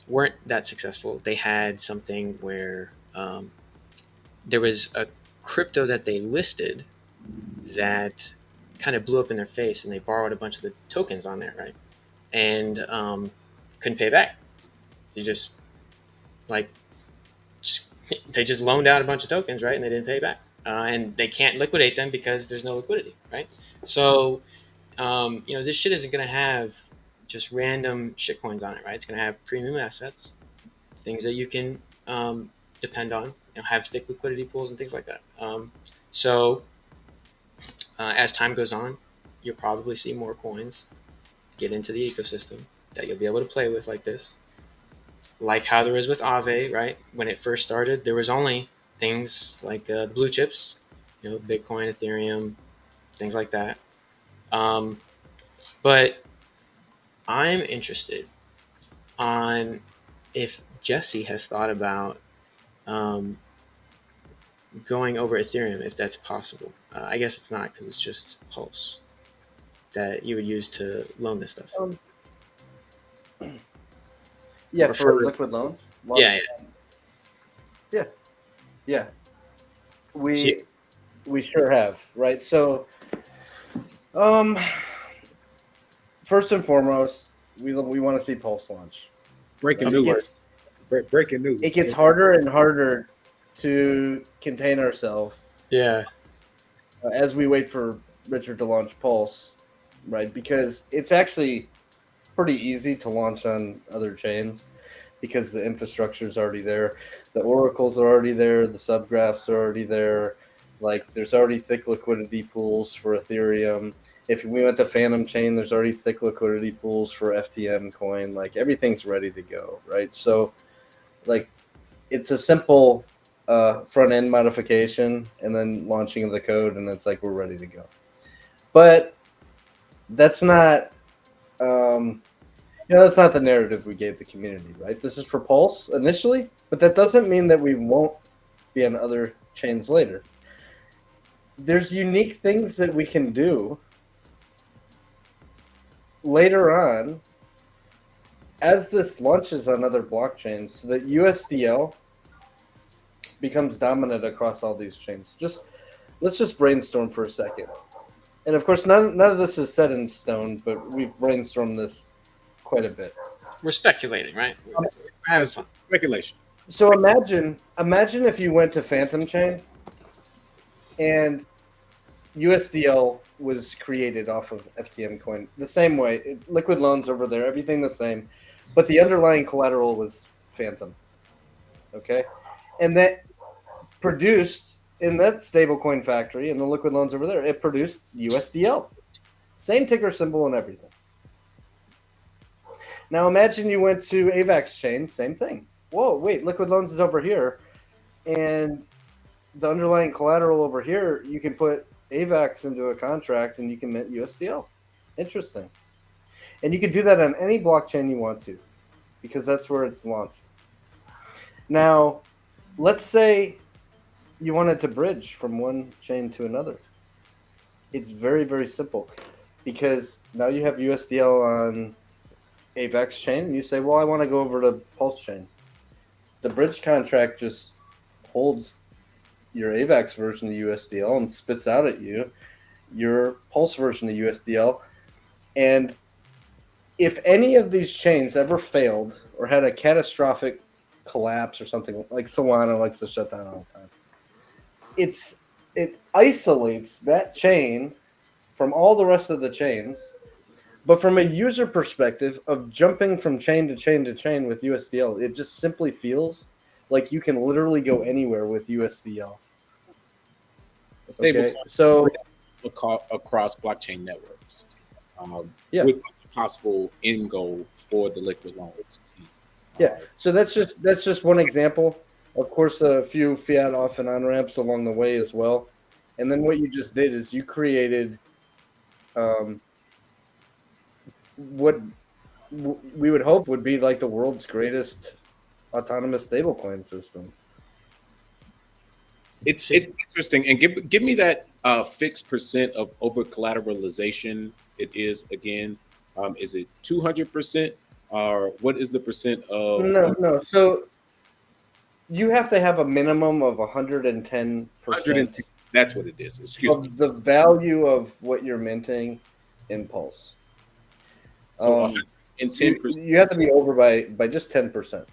weren't that successful. They had something where there was a crypto that they listed that kind of blew up in their face, and they borrowed a bunch of the tokens on there, right? And couldn't pay back. They just they just loaned out a bunch of tokens, right? And they didn't pay back, and they can't liquidate them because there's no liquidity, right? So this shit isn't going to have just random shitcoins on it, right? It's going to have premium assets, things that you can depend on, have thick liquidity pools and things like that. So as time goes on, you'll probably see more coins get into the ecosystem that you'll be able to play with like this. Like how there is with Aave, right? When it first started, there was only things like the blue chips, Bitcoin, Ethereum, things like that. But I'm interested on if Jesse has thought about going over Ethereum, if that's possible. I guess it's not because it's just Pulse that you would use to loan this stuff. Yeah, Or for for- liquid loans. Yeah, Yeah. See- We sure have, right? So, first and foremost, we want to see Pulse launch. Breaking It news. gets- Breaking news. It gets harder and harder to contain ourselves yeah. as we wait for Richard to launch Pulse, right? Because it's actually pretty easy to launch on other chains because the infrastructure is already there. The oracles are already there. The subgraphs are already there. Like, there's already thick liquidity pools for Ethereum. If we went to Phantom Chain, there's already thick liquidity pools for FTM coin. Like, everything's ready to go, right? So, like, it's a simple front end modification and then launching of the code, and it's like we're ready to go. But that's not, that's not the narrative we gave the community, right? This is for Pulse initially, but that doesn't mean that we won't be on other chains later. There's unique things that we can do later on as this launches on other blockchains, so that USDL becomes dominant across all these chains. Let's just brainstorm for a second. And of course, none of this is set in stone, but we've brainstormed this quite a bit. We're speculating, right? We're having fun. Speculation. So imagine if you went to Phantom Chain and USDL was created off of FTM coin the same way. Liquid loans over there, everything the same, but the underlying collateral was Phantom. Okay? And that produced in that stablecoin factory and the liquid loans over there, it produced USDL. Same ticker symbol and everything. Now imagine you went to AVAX chain, same thing. Whoa, wait, liquid loans is over here, and the underlying collateral over here, you can put AVAX into a contract and you can mint USDL. Interesting. And you can do that on any blockchain you want to, because that's where it's launched. Now, let's say you wanted to bridge from one chain to another. It's very, very simple, because now you have USDL on AVAX chain, and you say, well, I want to go over to PulseChain. The bridge contract just holds your AVAX version of USDL and spits out at you your Pulse version of USDL. And if any of these chains ever failed or had a catastrophic collapse or something, like Solana likes to shut down all the time, it isolates that chain from all the rest of the chains. But from a user perspective of jumping from chain to chain to chain with USDL, it just simply feels like you can literally go anywhere with USDL. Okay, so across blockchain networks, yeah, with a possible end goal for the liquid loans. Yeah, so that's just one example. Of course, a few fiat off and on ramps along the way as well. And then what you just did is you created what we would hope would be like the world's greatest autonomous stablecoin system. It's interesting, and give me that fixed percent of over collateralization. It is again, is it 200%, or what is the percent of? No. So you have to have a minimum of 110%. That's what it is. Excuse me. Of the value of what you're minting in Pulse. So 110%. You have to be over by just 10%.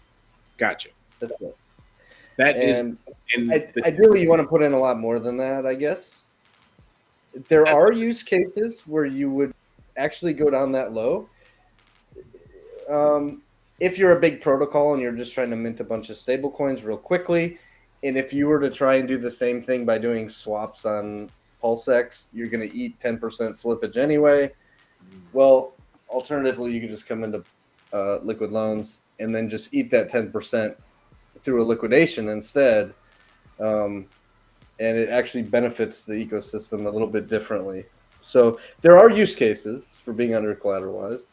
Gotcha. That's it. That and is. Ideally, you want to put in a lot more than that, I guess. There are use cases where you would actually go down that low. If you're a big protocol and you're just trying to mint a bunch of stable coins real quickly, and if you were to try and do the same thing by doing swaps on PulseX, you're going to eat 10% slippage anyway. Well, alternatively, you could just come into liquid loans and then just eat that 10% through a liquidation instead. And it actually benefits the ecosystem a little bit differently. So there are use cases for being under collateralized.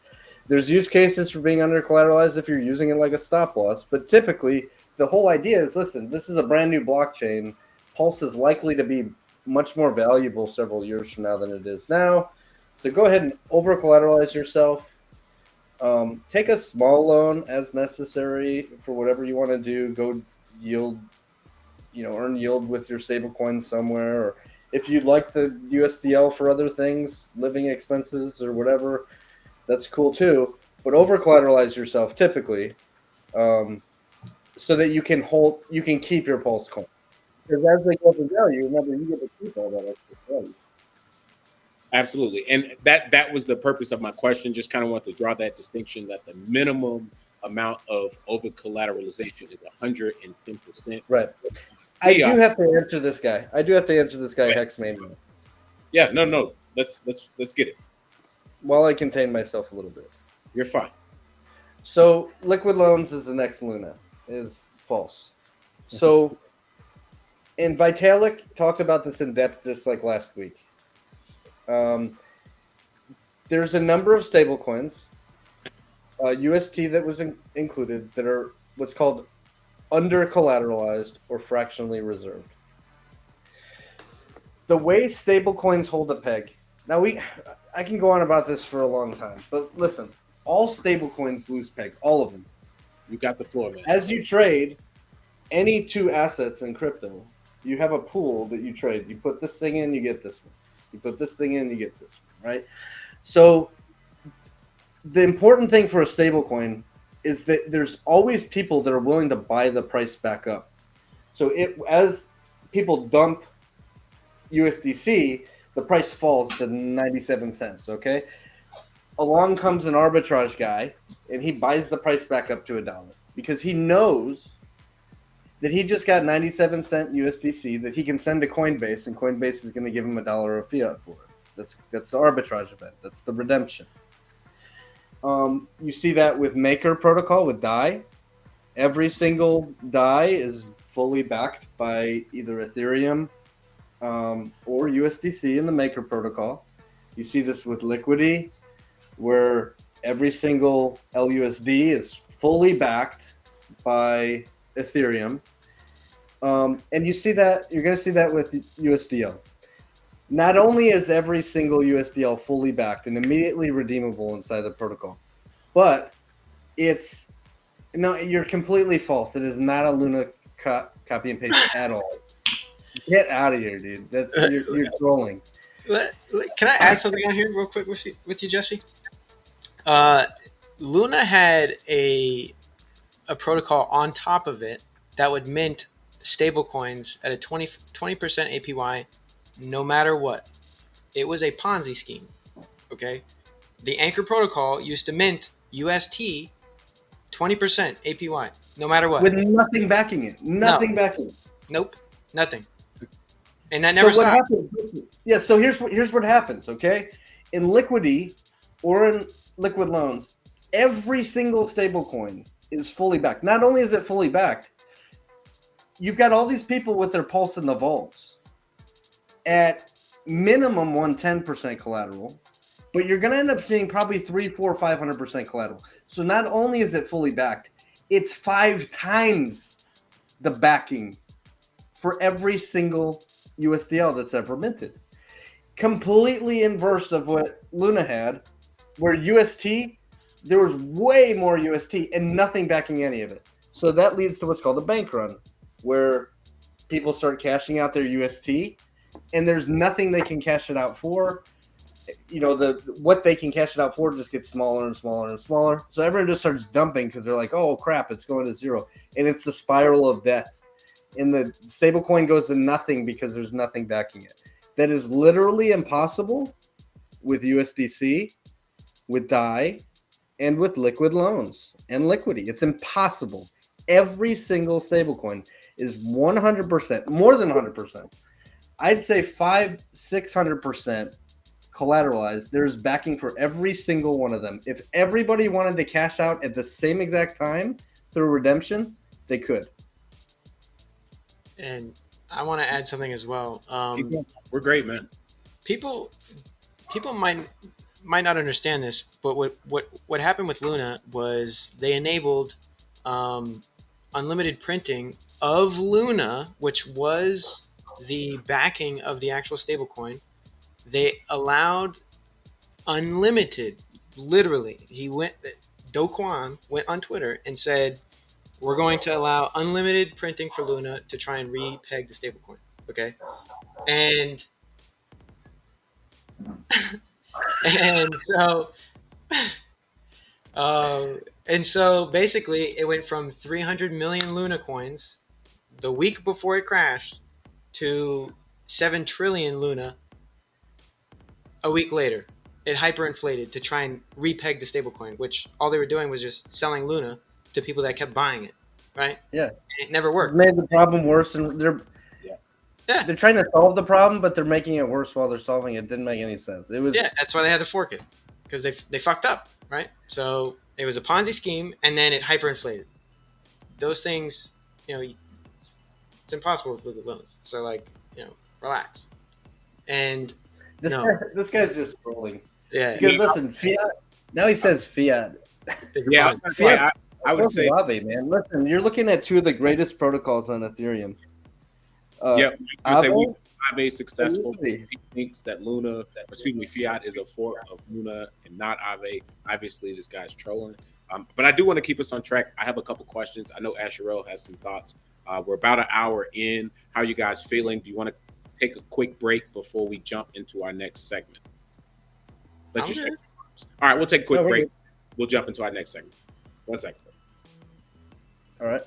There's use cases for being under collateralized if you're using it like a stop loss. But typically, the whole idea is, listen, this is a brand new blockchain. Pulse is likely to be much more valuable several years from now than it is now. So go ahead and over collateralize yourself. Take a small loan as necessary for whatever you want to do. Go yield, earn yield with your stablecoin somewhere. Or if you'd like the USDL for other things, living expenses or whatever, that's cool too. But over collateralize yourself typically, so that you can keep your Pulse coin. Because as they go up in value, remember you get to keep all that extra value. Absolutely. And that was the purpose of my question. Just kind of want to draw that distinction that the minimum amount of over collateralization is 110%. Right. I do have to answer this guy. Hexmania. Yeah, no. Let's get it. While I contain myself a little bit. You're fine. So liquid loans is the next Luna. Is false. So and Vitalik talked about this in depth just like last week. There's a number of stable coins, UST that was included, that are what's called under collateralized or fractionally reserved. The way stable coins hold a peg. Now I can go on about this for a long time, but listen, all stable coins lose peg, all of them. You got the floor, man. As you trade any two assets in crypto, you have a pool that you trade. You put this thing in, you get this one. You put this thing in, you get this one, right? So the important thing for a stable coin is that there's always people that are willing to buy the price back up. So as people dump USDC, the price falls to 97 cents, okay? Along comes an arbitrage guy, and he buys the price back up to $1 because he knows that he just got 97 cent USDC that he can send to Coinbase, and Coinbase is going to give him $1 of fiat for it. That's the arbitrage event. That's the redemption. You see that with Maker protocol with DAI. Every single DAI is fully backed by either Ethereum or USDC in the Maker protocol. You see this with Liquidity, where every single LUSD is fully backed by Ethereum. And you see that, you're going to see that with USDL. Not only is every single USDL fully backed and immediately redeemable inside the protocol, but you're completely false. It is not a Luna copy and paste at all. Get out of here, dude. You're trolling. Can I add something on here real quick with you, Jesse? Luna had a protocol on top of it that would mint stable coins at a 20% APY no matter what. It was a Ponzi scheme, okay? The Anchor protocol used to mint UST 20% APY no matter what. With nothing backing it. Backing it. Nope, nothing. And that never stopped. Yeah, so here's what happens, okay? In Liquidity or in liquid loans, every single stable coin is fully backed. Not only is it fully backed, you've got all these people with their pulse in the vaults at minimum 110% collateral, but you're going to end up seeing probably 300, 400, 500% collateral. So not only is it fully backed, it's 5 times the backing for every single USDL that's ever minted. Completely inverse of what Luna had, where UST, there was way more UST and nothing backing any of it. So that leads to what's called a bank run, where people start cashing out their UST, and there's nothing they can cash it out for. What they can cash it out for just gets smaller and smaller and smaller. So everyone just starts dumping because they're like, oh crap, it's going to zero. And it's the spiral of death. And the stablecoin goes to nothing because there's nothing backing it. That is literally impossible with USDC, with DAI, and with liquid loans and Liquidity. It's impossible. Every single stablecoin is 100%, more than 100%. I'd say 500-600% collateralized. There's backing for every single one of them. If everybody wanted to cash out at the same exact time through redemption, they could. And I want to add something as well. We're great, man. People might not understand this, but what happened with Luna was they enabled unlimited printing of Luna, which was the backing of the actual stablecoin, they allowed unlimited. Literally, Do Kwon went on Twitter and said, "We're going to allow unlimited printing for Luna to try and repeg the stablecoin." Okay, and and so and so basically, it went from 300 million Luna coins the week before it crashed to 7 trillion Luna a week later. It hyperinflated to try and repeg the stablecoin, which all they were doing was just selling Luna to people that kept buying it, right? Yeah. And it never worked. It made the problem worse, and Yeah, they're trying to solve the problem, but they're making it worse while they're solving it. It didn't make any sense. It was yeah. That's why they had to fork it, because they fucked up, right? So it was a Ponzi scheme, and then it hyperinflated. Those things, it's impossible with liquid loans. So relax. And this guy's just trolling. yeah, Because listen, fiat. Now he says fiat. Yeah, I would say, man. Listen, you're looking at two of the greatest protocols on Ethereum. yep. I say Aave, Aave is successful. Absolutely. He thinks that fiat is a fork of Luna and not Aave. Obviously, this guy's trolling. But I do want to keep us on track. I have a couple questions. I know Asherelle has some thoughts. We're about an hour in. How are you guys feeling? Do you want to take a quick break before we jump into our next segment? Let's just check. All right, we'll take a quick break. Good. We'll jump into our next segment. 1 second. All right.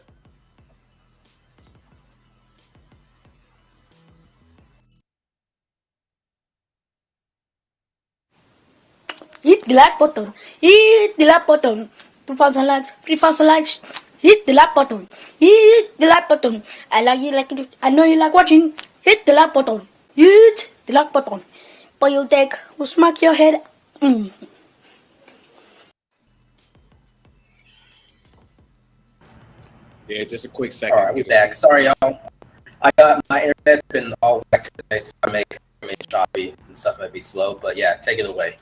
Hit the like button. Hit the like button. 2,000 likes, 3,000 likes. Hit the like button. Hit the like button. I like you like it. I know you like watching. Hit the like button. Hit the like button. But your deck will smack your head. Yeah, just a quick second. All right, we're back. Sorry, y'all. I got my internet's been all whacked today, so I make choppy and stuff might be slow. But yeah, take it away.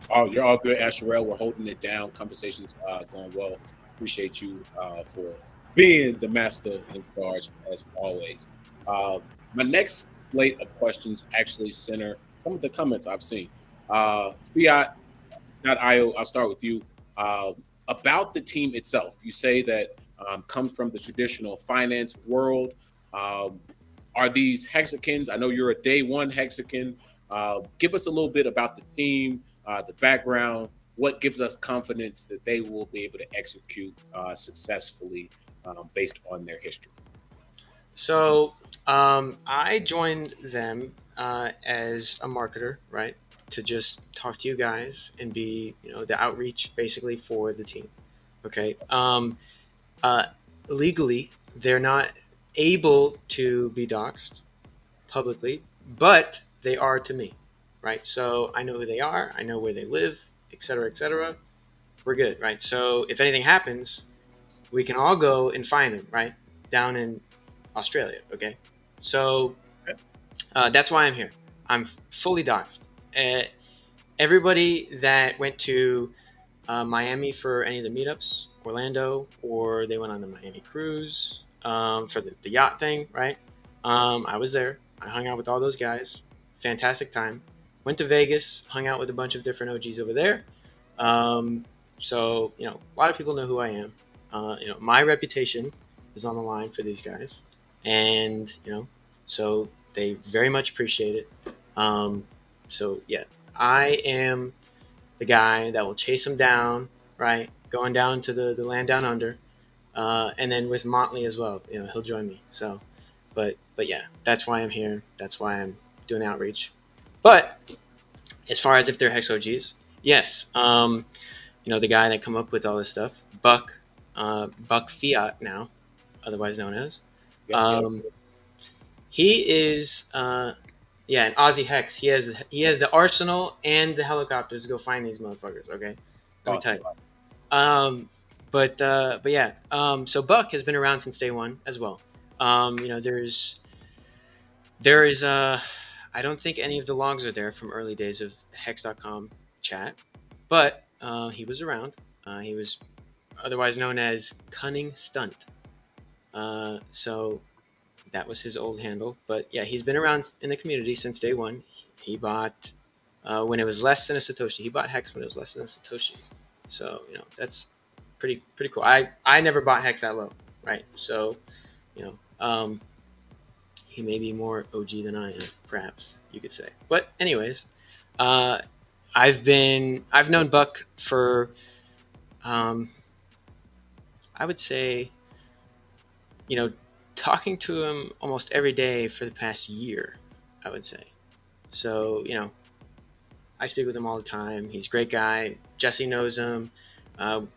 Oh, you're all good, Asherelle. We're holding it down. Conversation's going well. Appreciate you for being the master in charge, as always. My next slate of questions actually center some of the comments I've seen. Phiat.io, I'll start with you. About the team itself, you say that comes from the traditional finance world. Are these hexagons? I know you're a day one hexagon. Give us a little bit about the team, the background, what gives us confidence that they will be able to execute successfully based on their history. So I joined them as a marketer, right, to just talk to you guys and be, the outreach basically for the team. Okay. Legally, they're not able to be doxxed publicly, but they are to me, right? So I know who they are, I know where they live, et cetera, we're good, right? So if anything happens, we can all go and find them, right? Down in Australia, okay? So that's why I'm here. I'm fully doxxed. Everybody that went to Miami for any of the meetups, Orlando, or they went on the Miami cruise for the yacht thing, right? I was there. I hung out with all those guys. Fantastic time. Went to Vegas, hung out with a bunch of different OGs over there. So, a lot of people know who I am. My reputation is on the line for these guys. And, so they very much appreciate it. So, yeah, I am the guy that will chase them down, right? Going down to the land down under. And then with Motley as well, he'll join me. So, but yeah, that's why I'm here. That's why I'm doing outreach. But as far as if they're Hex OGs, yes. The guy that come up with all this stuff, Buck Phiat now, otherwise known as. He is an Aussie Hex. He has the arsenal and the helicopters to go find these motherfuckers. Okay, let me tell you. But yeah. So Buck has been around since day one as well. There is I don't think any of the logs are there from early days of Hex.com chat, but he was around. He was otherwise known as Cunning Stunt. So That was his old handle. But yeah, he's been around in the community since day one. He bought when it was less than a Satoshi. He bought Hex when it was less than a Satoshi. So that's pretty cool. I never bought Hex that low, right? So he may be more OG than I am, perhaps you could say. But anyways, I've known Buck for I would say talking to him almost every day for the past year, I would say. So I speak with him all the time. He's a great guy. Jesse knows him.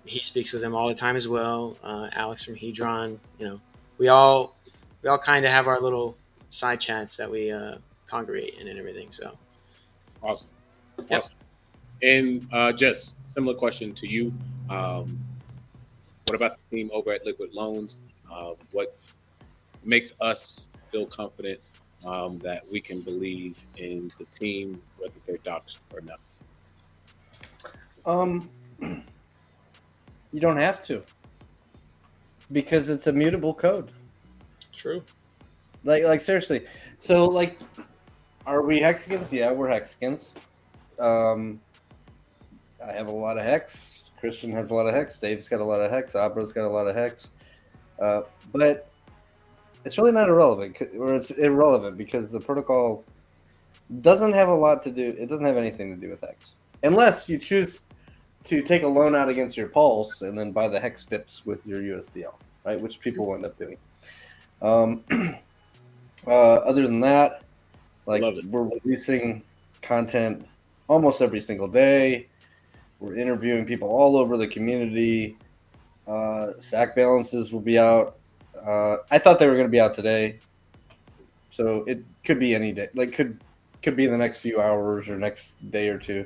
He speaks with him all the time as well. Alex from Hedron. We all kind of have our little side chats that we congregate in and everything. So Awesome. Yep. Awesome. And Jess, similar question to you. What about the team over at Liquid Loans? What makes us feel confident that we can believe in the team, whether they're doxed or not? You don't have to, because it's immutable code. True. Like seriously. So like, are we hexagons? Yeah, we're hexagons. I have a lot of hex. Christian has a lot of hex. Dave's got a lot of hex. Abra's got a lot of hex. But it's really not irrelevant, or it's irrelevant because the protocol doesn't have a lot to do. It doesn't have anything to do with hex, unless you choose to take a loan out against your Pulse and then buy the hex pips with your USDL, right? Which people end up doing. Other than that, like, we're releasing content almost every single day. We're interviewing people all over the community. SAC balances will be out. I thought they were going to be out today, so it could be any day. Like, could be the next few hours or next day or two.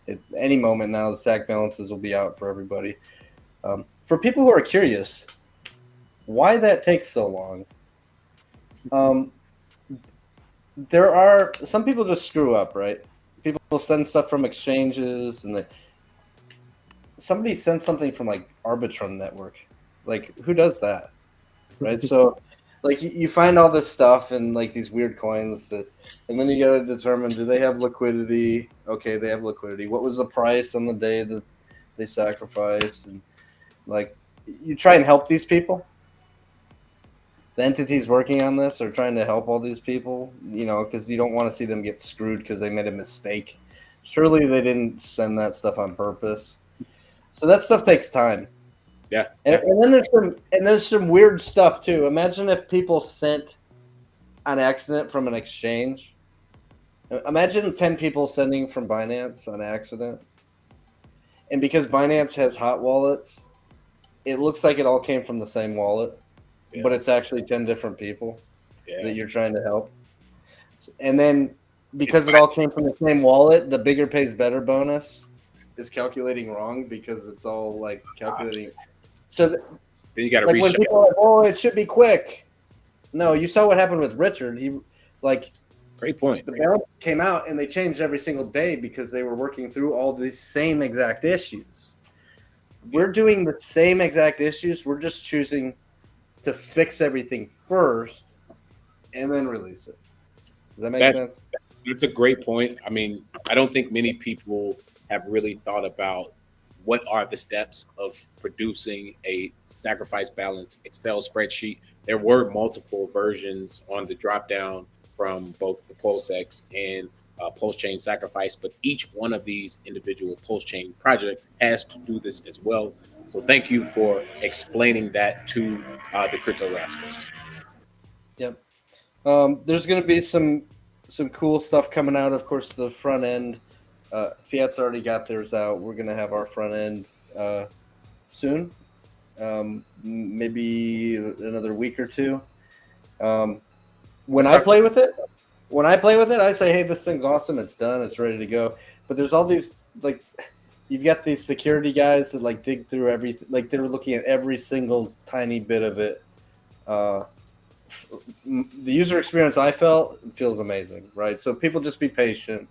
At any moment now, the SAC balances will be out for everybody. For people who are curious, why that takes so long? There are some people just screw up, right? People send stuff from exchanges, and somebody sent something from like Arbitrum Network. Like, who does that, right? So, like, you find all this stuff and like these weird coins and then you got to determine, do they have liquidity? Okay, they have liquidity. What was the price on the day that they sacrificed? And like, you try and help these people. The entities working on this are trying to help all these people, because you don't want to see them get screwed because they made a mistake. Surely they didn't send that stuff on purpose. So that stuff takes time. Yeah. And then there's some weird stuff too. Imagine if people sent on accident from an exchange. Imagine 10 people sending from Binance on accident. And because Binance has hot wallets, it looks like it all came from the same wallet. Yeah. But it's actually 10 different people that you're trying to help. And then because it all came from the same wallet, the bigger pays better bonus is calculating wrong because it's all like calculating. So then you got to like when people are like, "Oh, it should be quick." No, you saw what happened with Richard. He great point. The balance came out and they changed every single day because they were working through all these same exact issues. We're doing the same exact issues. We're just choosing to fix everything first and then release it. Does that make sense? That's a great point. I mean, I don't think many people have really thought about what are the steps of producing a sacrifice balance Excel spreadsheet. There were multiple versions on the dropdown from both the PulseX and PulseChain sacrifice, but each one of these individual PulseChain projects has to do this as well. So thank you for explaining that to the Crypto Rascals. Yep. There's going to be some cool stuff coming out. Of course, the front end, Fiat's already got theirs out. We're going to have our front end soon, maybe another week or two. When I play with it, I say, hey, this thing's awesome. It's done. It's ready to go. But there's all these, like, you've got these security guys that like dig through everything. Like, they're looking at every single tiny bit of it. The user experience I felt feels amazing, right? So people just be patient.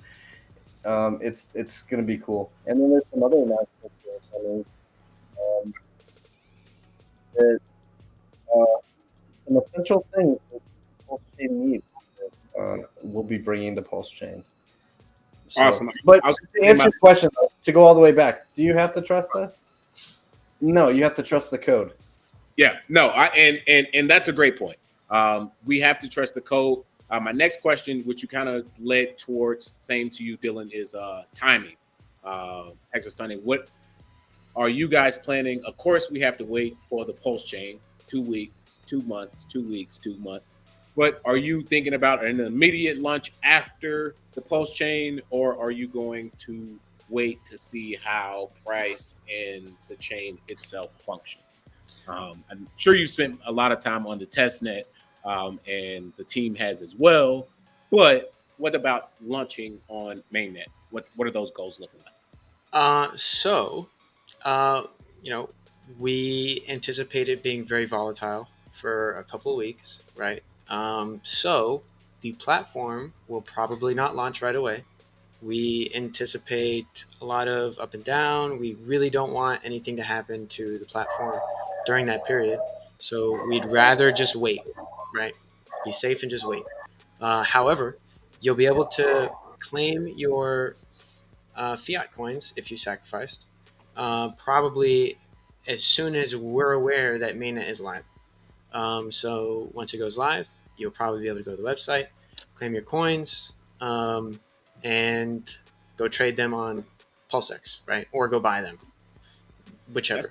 It's going to be cool. And then there's some other announcements coming. Some essential things that PulseChain needs, we'll be bringing to PulseChain. So, Awesome. But I was to answer your question, though, to go all the way back, do you have to trust us? No, you have to trust the code. Yeah, no, and that's a great point. We have to trust the code. My next question, which you kind of led towards, same to you, Dylan, is timing. Texas Stunning, what are you guys planning? Of course, we have to wait for the PulseChain, 2 weeks, 2 months, 2 weeks, 2 months. But are you thinking about an immediate launch after the PulseChain, or are you going to wait to see how price and the chain itself functions? I'm sure you spent a lot of time on the test net, and the team has as well. But what about launching on mainnet? What are those goals looking like? You know, we anticipate it being very volatile for a couple of weeks, right? So the platform will probably not launch right away. We anticipate a lot of up and down. We really don't want anything to happen to the platform during that period. So we'd rather just wait, right? Be safe and just wait. However, you'll be able to claim your fiat coins if you sacrificed, probably as soon as we're aware that mainnet is live. So once it goes live, you'll probably be able to go to the website, claim your coins, and go trade them on PulseX, right? Or go buy them, whichever.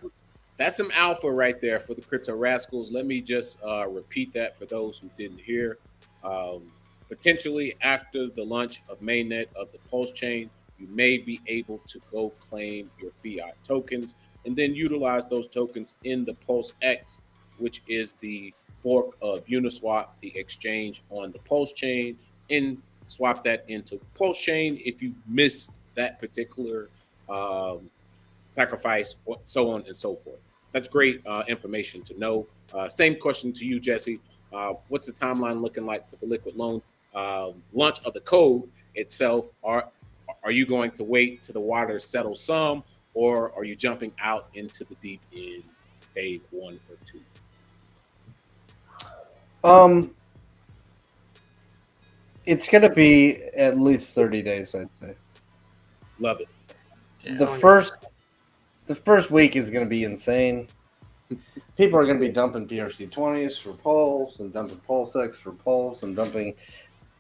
That's some alpha right there for the crypto rascals. Let me just repeat that for those who didn't hear. Potentially after the launch of mainnet of the PulseChain, you may be able to go claim your fiat tokens and then utilize those tokens in the PulseX, which is the fork of Uniswap, the exchange on the PulseChain, and swap that into PulseChain if you missed that particular sacrifice, so on and so forth. That's great information to know. Same question to you, Jesse. What's the timeline looking like for the liquid loan launch of the code itself? Are you going to wait till the waters settle some, or are you jumping out into the deep in day 1 or 2? It's going to be at least 30 days, I'd say. Love it. Yeah, the first week is going to be insane. People are going to be dumping PRC20s for Pulse and dumping PulseX for Pulse and dumping.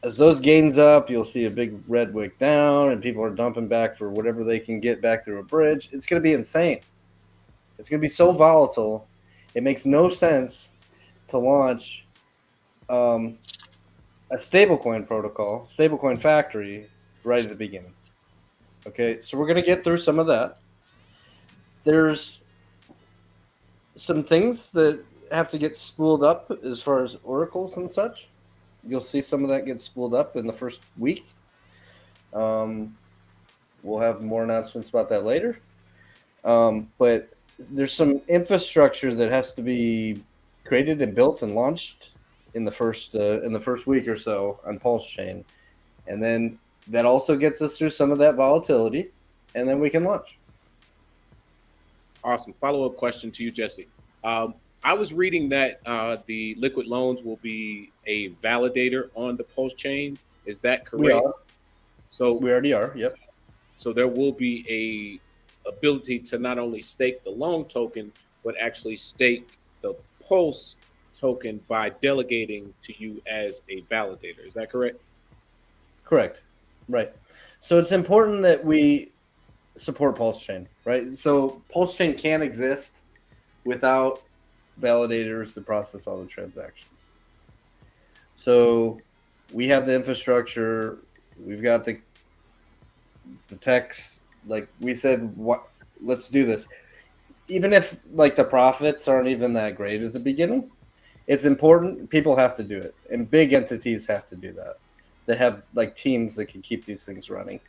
As those gains up, you'll see a big red wick down, and people are dumping back for whatever they can get back through a bridge. It's going to be insane. It's going to be so volatile. It makes no sense to launch a stablecoin protocol, stablecoin factory, right at the beginning. Okay, so we're going to get through some of that. There's some things that have to get spooled up as far as oracles and such. You'll see some of that get spooled up in the first week. We'll have more announcements about that later. But there's some infrastructure that has to be created and built and launched in the first week or so on PulseChain, and then that also gets us through some of that volatility, and then we can launch. Awesome. Follow-up question to you, Jesse. I was reading that the liquid loans will be a validator on the PulseChain. Is that correct? We are. So we already are. Yep. So there will be a ability to not only stake the loan token, but actually stake the Pulse token by delegating to you as a validator. Is that correct? Correct. Right. So it's important that we support PulseChain, right? So PulseChain can't exist without validators to process all the transactions. So we have the infrastructure, we've got the techs. Like we said, let's do this. Even if like the profits aren't even that great at the beginning, it's important. People have to do it, and big entities have to do that. They have like teams that can keep these things running,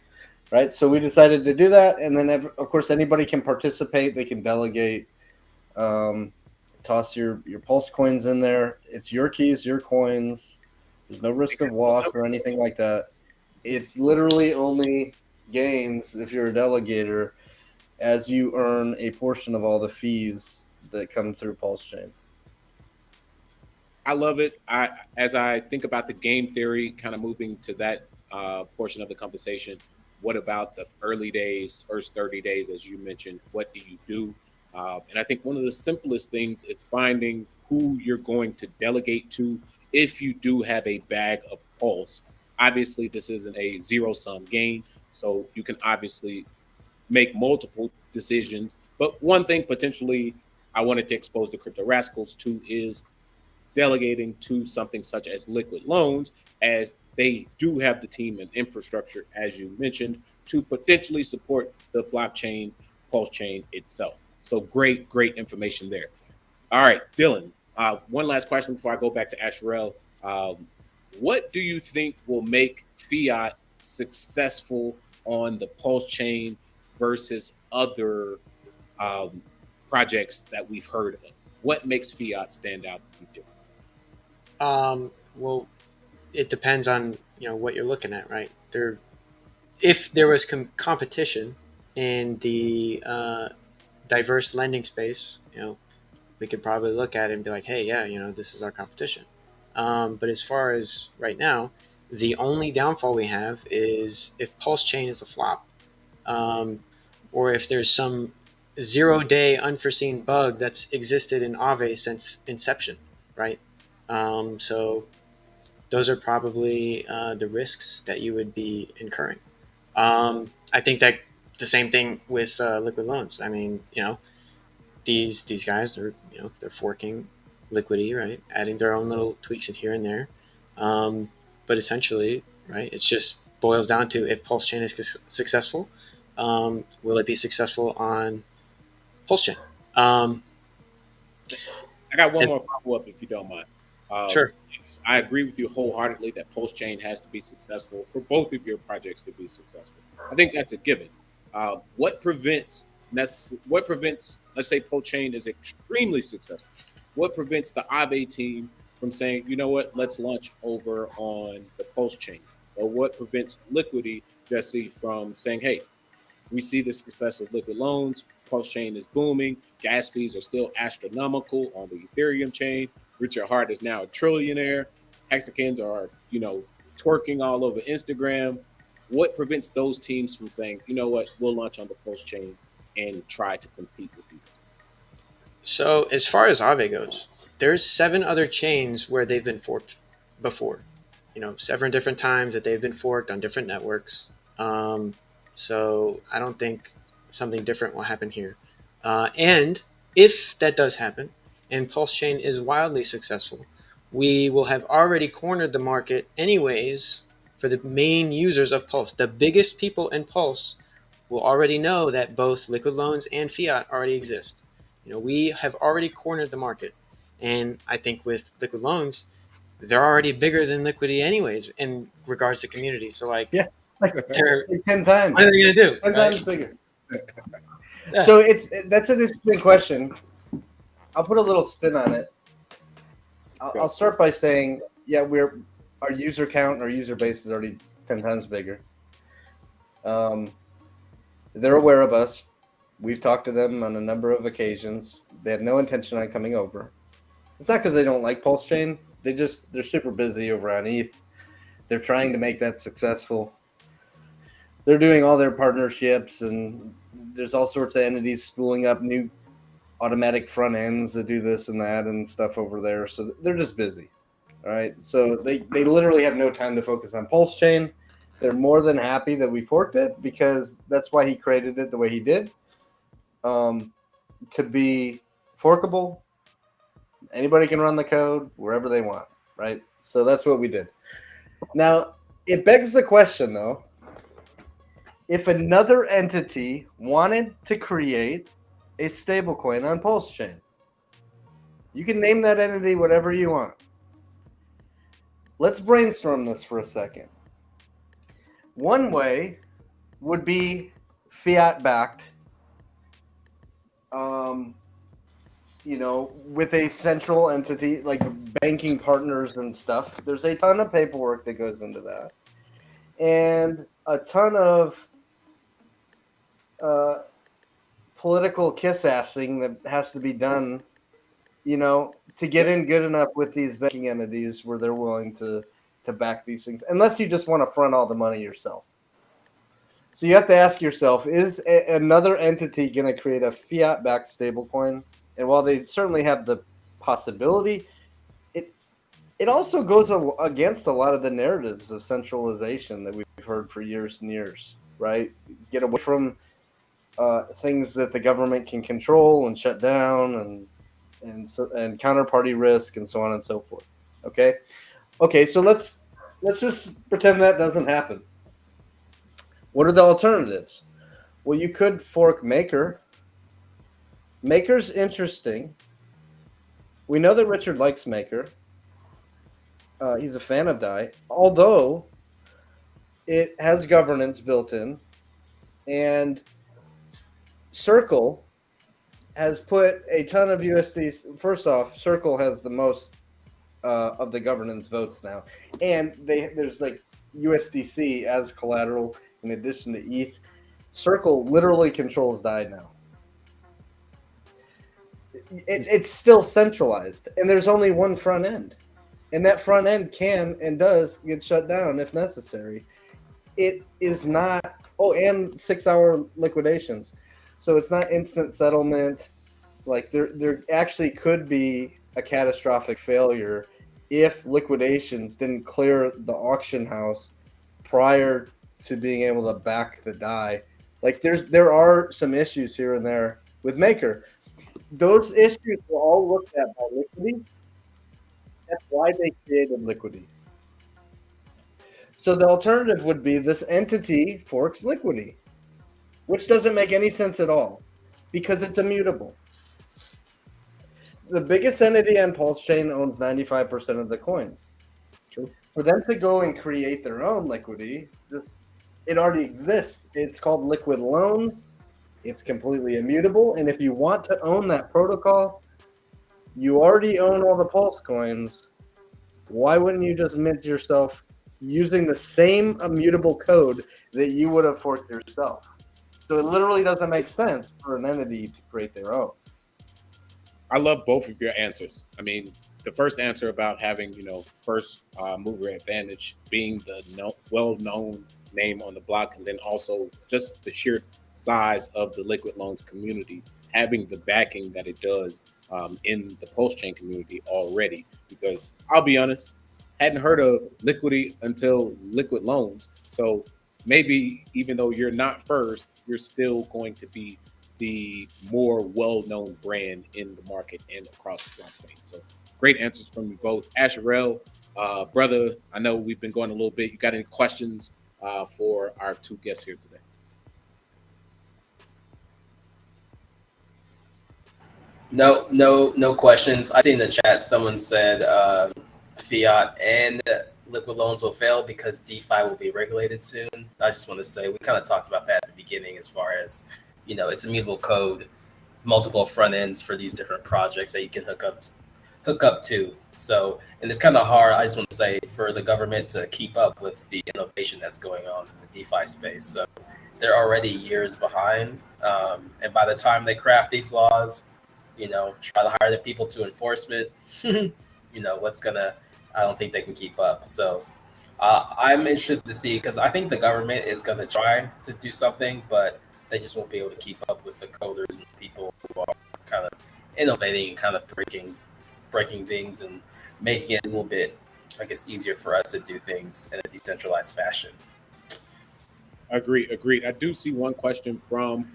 right? So we decided to do that, and then of course anybody can participate. They can delegate. Toss your Pulse coins in there. It's your keys, your coins. There's no risk of loss or anything like that. It's literally only gains if you're a delegator as you earn a portion of all the fees that come through PulseChain. I love it. As I think about the game theory, kind of moving to that portion of the conversation. What about the early days, first 30 days, as you mentioned? What do you do? And I think one of the simplest things is finding who you're going to delegate to if you do have a bag of pulse. Obviously, this isn't a zero sum game, so you can obviously make multiple decisions. But one thing potentially I wanted to expose the crypto rascals to is delegating to something such as liquid loans, as they do have the team and infrastructure, as you mentioned, to potentially support the blockchain, PulseChain itself. So great information there. All right, Dylan, one last question before I go back to Asherelle. What do you think will make fiat successful on the PulseChain versus other projects that we've heard of? What makes fiat stand out and different? Well, it depends on what you're looking at, right? If there was competition in the diverse lending space, we could probably look at it and be like, hey, yeah, this is our competition. But as far as right now, the only downfall we have is if PulseChain is a flop, or if there's some 0-day unforeseen bug that's existed in Aave since inception, right? So those are probably the risks that you would be incurring. I think that the same thing with liquid loans. I mean, these guys, they're forking liquidity, right? Adding their own little tweaks in here and there. But essentially, right, it just boils down to if PulseChain is successful, will it be successful on PulseChain? I got one more follow up if you don't mind. Sure. Yes, I agree with you wholeheartedly that PulseChain has to be successful for both of your projects to be successful. I think that's a given. What prevents, let's say PulseChain is extremely successful? What prevents the Aave team from saying, you know what, let's launch over on the PulseChain? Or what prevents Liquidity, Jesse, from saying, hey, we see the success of liquid loans. PulseChain is booming. Gas fees are still astronomical on the Ethereum chain. Richard Hart is now a trillionaire. Hexagons are, twerking all over Instagram. What prevents those teams from saying, you know what, we'll launch on the PulseChain and try to compete with you guys? So as far as Aave goes, there's 7 other chains where they've been forked before. 7 different times that they've been forked on different networks. So I don't think something different will happen here. And if that does happen, and PulseChain is wildly successful, we will have already cornered the market anyways for the main users of Pulse. The biggest people in Pulse will already know that both liquid loans and fiat already exist. We have already cornered the market. And I think with liquid loans, they're already bigger than liquidity anyways in regards to community. So Yeah. they're, 10 times. what are they going to do? 10 right? times bigger. Yeah. So that's an interesting question. I'll put a little spin on it. I'll start by saying, yeah, our user count and our user base is already 10 times bigger. They're aware of us. We've talked to them on a number of occasions. They have no intention on coming over. It's not because they don't like PulseChain. They're super busy over on ETH. They're trying to make that successful. They're doing all their partnerships, and there's all sorts of entities spooling up new automatic front ends that do this and that and stuff over there. So they're just busy. All right. So they literally have no time to focus on PulseChain. They're more than happy that we forked it because that's why he created it the way he did. To be forkable, anybody can run the code wherever they want, right? So that's what we did. Now, it begs the question, though, if another entity wanted to create a stablecoin on PulseChain, you can name that entity whatever you want. Let's brainstorm this for a second. One way would be fiat-backed, with a central entity like banking partners and stuff. There's a ton of paperwork that goes into that, and a ton of political kiss-assing that has to be done to get in good enough with these banking entities where they're willing to back these things, unless you just want to front all the money yourself. So you have to ask yourself, is another entity going to create a fiat-backed stablecoin? And while they certainly have the possibility, it also goes against a lot of the narratives of centralization that we've heard for years and years, right? Get away from things that the government can control and shut down, and counterparty risk, and so on and so forth. Okay. So let's just pretend that doesn't happen. What are the alternatives? Well, you could fork Maker. Maker's interesting. We know that Richard likes Maker. He's a fan of DAI, although it has governance built in, and Circle has put a ton of USDs. First off, Circle has the most of the governance votes now, and there's like USDC as collateral in addition to ETH. Circle literally controls DAI now. It's still centralized, and there's only one front end. And that front end can and does get shut down if necessary. It is not, and 6-hour liquidations. So it's not instant settlement. Like there actually could be a catastrophic failure if liquidations didn't clear the auction house prior to being able to back the DAI. Like there are some issues here and there with Maker. Those issues were all looked at by Liquidity. That's why they created Liquidity. So the alternative would be this entity forks Liquidity, which doesn't make any sense at all because it's immutable. The biggest entity on PulseChain owns 95% of the coins. True. For them to go and create their own Liquidity, it already exists. It's called Liquid Loans. It's completely immutable. And if you want to own that protocol, you already own all the Pulse coins. Why wouldn't you just mint yourself using the same immutable code that you would have forked yourself? So it literally doesn't make sense for an entity to create their own. I love both of your answers. I mean, the first answer about having, first mover advantage, being the well-known name on the block, and then also just the sheer size of the liquid loans community, having the backing that it does in the PulseChain community already. Because I'll be honest, hadn't heard of Liquidity until Liquid Loans. So maybe even though you're not first, you're still going to be the more well-known brand in the market and across the blockchain. So great answers from you both. Asherel, brother, I know we've been going a little bit. You got any questions for our two guests here today? No questions. I see in the chat someone said fiat and liquid loans will fail because DeFi will be regulated soon. I just want to say we kind of talked about that at the beginning as far as, it's immutable code, multiple front ends for these different projects that you can hook up to. So, and it's kind of hard, I just want to say, for the government to keep up with the innovation that's going on in the DeFi space. So they're already years behind. And by the time they craft these laws, try to hire the people to enforcement, I don't think they can keep up. So I'm interested to see, because I think the government is going to try to do something, but they just won't be able to keep up with the coders and the people who are kind of innovating and kind of breaking things and making it a little bit, I guess, easier for us to do things in a decentralized fashion. Agreed. I do see one question from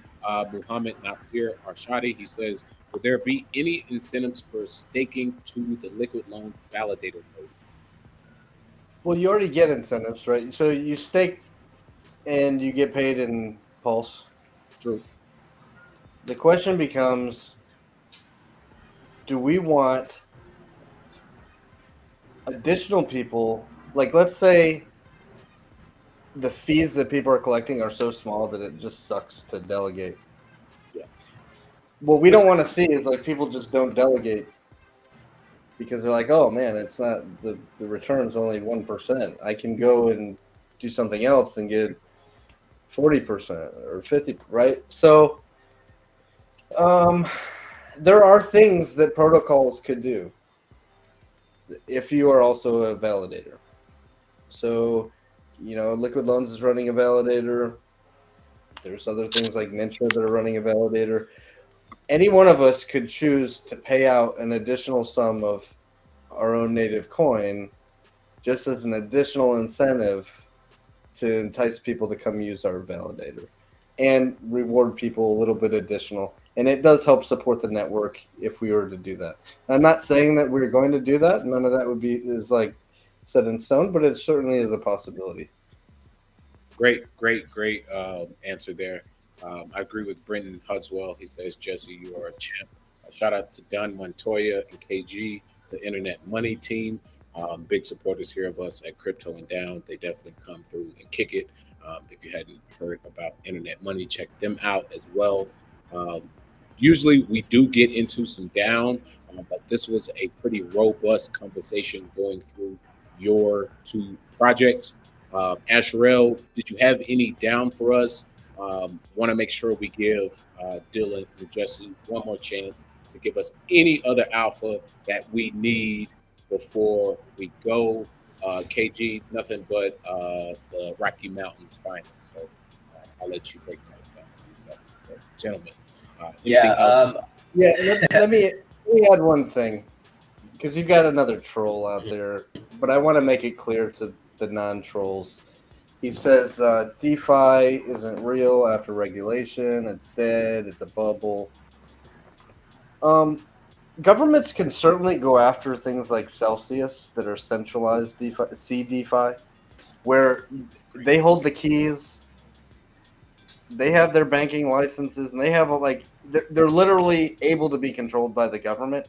Muhammad Nasir Arshadi. He says, would there be any incentives for staking to the liquid loans validator node? Well, you already get incentives, right? So you stake and you get paid in Pulse. True. The question becomes, do we want additional people? Like, let's say the fees that people are collecting are so small that it just sucks to delegate. Yeah. What we don't want to see is like people just don't delegate because they're like, oh man, it's not the return's only 1%. I can go and do something else and get 40% or 50%, right? So there are things that protocols could do if you are also a validator. So, Liquid Loans is running a validator. There's other things like Mintra that are running a validator. Any one of us could choose to pay out an additional sum of our own native coin just as an additional incentive to entice people to come use our validator and reward people a little bit additional. And it does help support the network if we were to do that. I'm not saying that we're going to do that. None of that is like set in stone, but it certainly is a possibility. Great answer there. I agree with Brendan Hudswell. He says, Jesse, you are a champ. Shout out to Don Montoya and KG, the Internet Money team. Big supporters here of us at Crypto and Down. They definitely come through and kick it. If you hadn't heard about Internet Money, check them out as well. Usually we do get into some down, but this was a pretty robust conversation going through your two projects. Asherelle, did you have any down for us? Want to make sure we give Dylan and Jesse one more chance to give us any other alpha that we need before we go. KG, nothing but the Rocky Mountains finest. So I'll let you break that down for yourself. Gentlemen, anything else? Let me add one thing, because you've got another troll out there, but I want to make it clear to the non-trolls. He says DeFi isn't real after regulation. It's dead. It's a bubble. Governments can certainly go after things like Celsius that are centralized DeFi, where they hold the keys, they have their banking licenses, and they have they're literally able to be controlled by the government,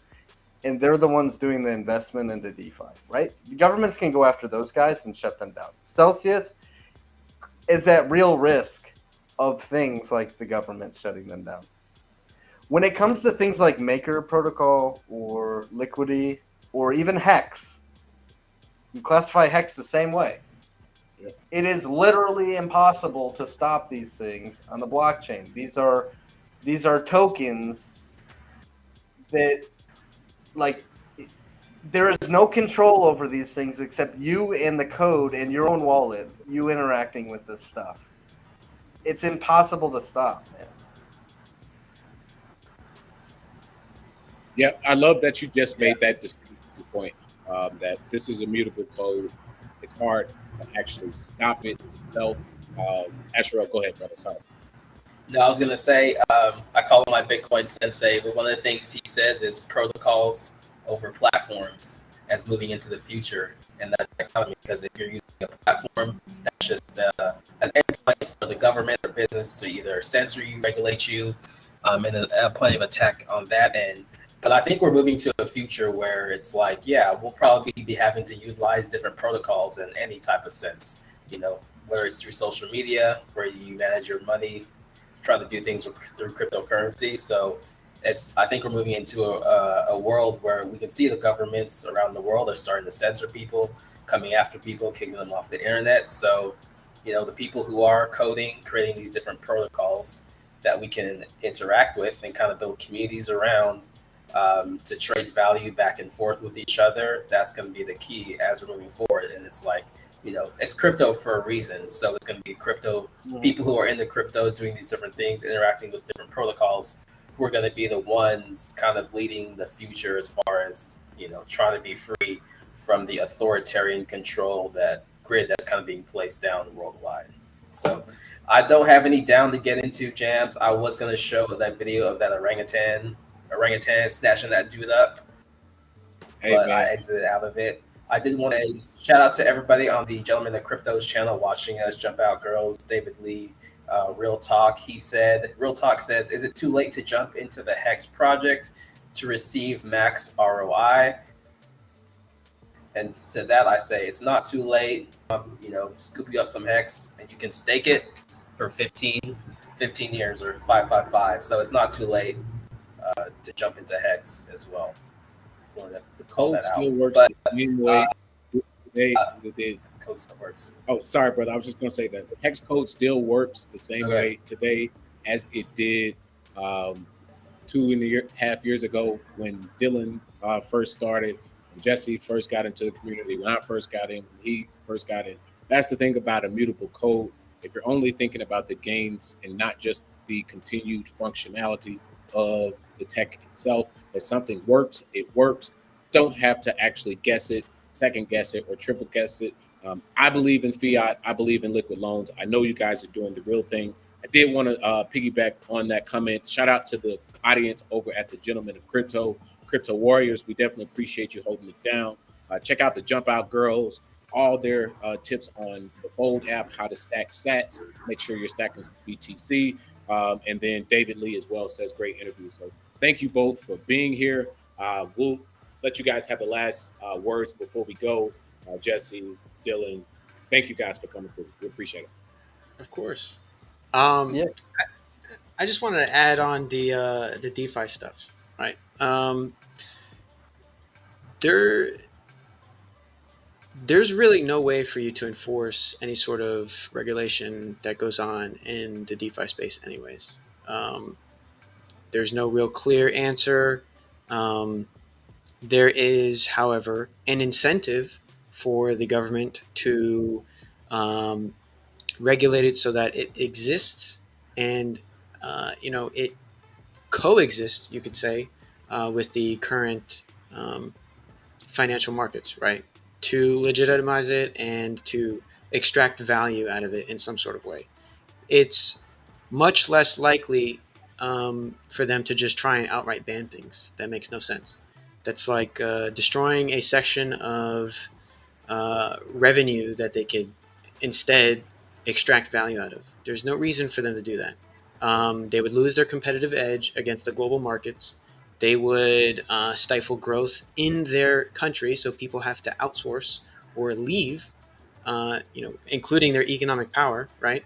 and they're the ones doing the investment into DeFi, right? The governments can go after those guys and shut them down. Celsius is at real risk of things like the government shutting them down. When it comes to things like Maker Protocol or Liquidity or even Hex, you classify Hex the same way. Yeah. It is literally impossible to stop these things on the blockchain. These are tokens that, there is no control over these things except you and the code and your own wallet, you interacting with this stuff. It's impossible to stop, man. Yeah, I love that you just made that distinction point, that this is immutable code. It's hard to actually stop it itself. Asherelle, go ahead, brother. Sorry. No, I was going to say, I call him my Bitcoin sensei, but one of the things he says is protocols over platforms as moving into the future in that economy, because if you're using a platform, that's just an endpoint for the government or business to either censor you, regulate you, and plenty of attack on that end. But I think we're moving to a future where it's like, yeah, we'll probably be having to utilize different protocols in any type of sense, whether it's through social media, where you manage your money, trying to do things through cryptocurrency. So I think we're moving into a world where we can see the governments around the world are starting to censor people, coming after people, kicking them off the internet. So, the people who are coding, creating these different protocols that we can interact with and kind of build communities around, to trade value back and forth with each other, that's going to be the key as we're moving forward. And it's like, it's crypto for a reason. So it's going to be crypto, people who are into crypto doing these different things, interacting with different protocols, who are going to be the ones kind of leading the future as far as, trying to be free from the authoritarian control, that grid that's kind of being placed down worldwide. So I don't have any down to get into, Jams. I was going to show that video of that orangutan snatching that dude up, but I exited out of it. I did want to shout out to everybody on the Gentlemen of Crypto's channel watching us, Jump Out Girls, David Lee, Real Talk. Real Talk says, is it too late to jump into the Hex project to receive max ROI? And to that I say, it's not too late. Scoop you up some Hex and you can stake it for 15 years or 555. So it's not too late to jump into Hex as well. The code still works the same way today as it did. Code still works. Oh, sorry, brother. I was just going to say that the Hex code still works the same way today as it did 2 2.5 years ago when Dylan first started, when Jesse first got into the community, when I first got in, when he first got in. That's the thing about immutable code. If you're only thinking about the gains and not just the continued functionality of the tech itself, if something works, it works. Don't have to actually guess it, second guess it, or triple guess it. I believe in fiat. I believe in liquid loans. I know you guys are doing the real thing. I did want to piggyback on that comment. Shout out to the audience over at the Gentlemen of Crypto Warriors. We definitely appreciate you holding it down. Check out the Jump Out Girls, all their tips on the Fold app, how to stack sats, make sure you're stacking BTC. And then David Lee as well says great interview. So thank you both for being here. We'll let you guys have the last words before we go. Jesse, Dylan, thank you guys for coming through. We appreciate it. Of course. Yeah. I just wanted to add on the DeFi stuff, right? There's really no way for you to enforce any sort of regulation that goes on in the DeFi space anyways. There's no real clear answer. There is, however, an incentive for the government to regulate it so that it exists and it coexists, you could say, with the current financial markets, right? To legitimize it and to extract value out of it in some sort of way. It's much less likely for them to just try and outright ban things. That makes no sense. That's like destroying a section of revenue that they could instead extract value out of. There's no reason for them to do that. They would lose their competitive edge against the global markets. They would stifle growth in their country, so people have to outsource or leave, including their economic power, right?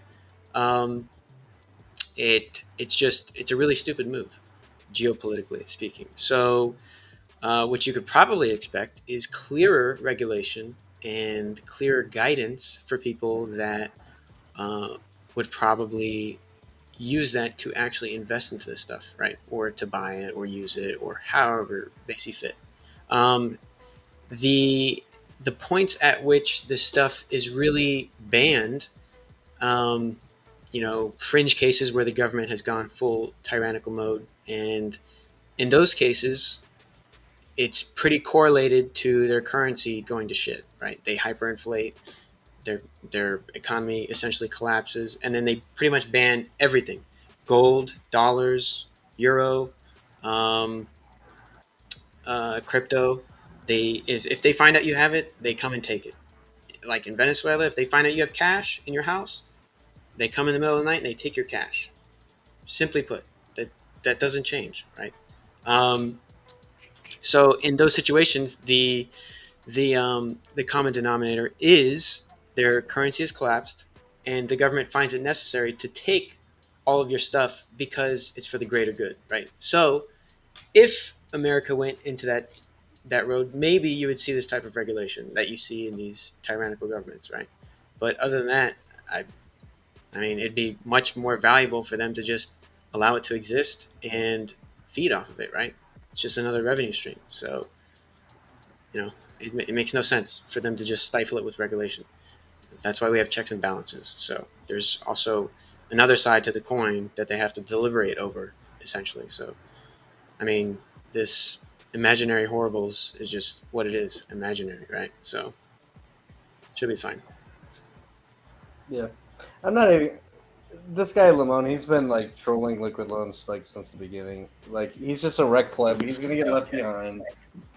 It's a really stupid move, geopolitically speaking. So what you could probably expect is clearer regulation and clearer guidance for people that would probably use that to actually invest into this stuff, right? Or to buy it or use it or however they see fit. The points at which this stuff is really banned, fringe cases where the government has gone full tyrannical mode, and in those cases, it's pretty correlated to their currency going to shit, right? They hyperinflate, their economy essentially collapses, and then they pretty much ban everything: gold, dollars, euro, crypto. If they find out you have it, they come and take it. Like in Venezuela, if they find out you have cash in your house, they come in the middle of the night and they take your cash. Simply put, that doesn't change, right? So in those situations, the common denominator is their currency has collapsed, and the government finds it necessary to take all of your stuff because it's for the greater good, right? So if America went into that road, maybe you would see this type of regulation that you see in these tyrannical governments, right? But other than that, I mean, it'd be much more valuable for them to just allow it to exist and feed off of it, right? It's just another revenue stream. So, it makes no sense for them to just stifle it with regulation. That's why we have checks and balances. So there's also another side to the coin that they have to deliberate over, essentially. So, I mean, this imaginary horribles is just what it is, imaginary, right? So, should be fine. Yeah. I'm not even... This guy, Limon, he's been, like, trolling liquid loans, like, since the beginning. Like, he's just a wreck pleb. He's going to get left behind.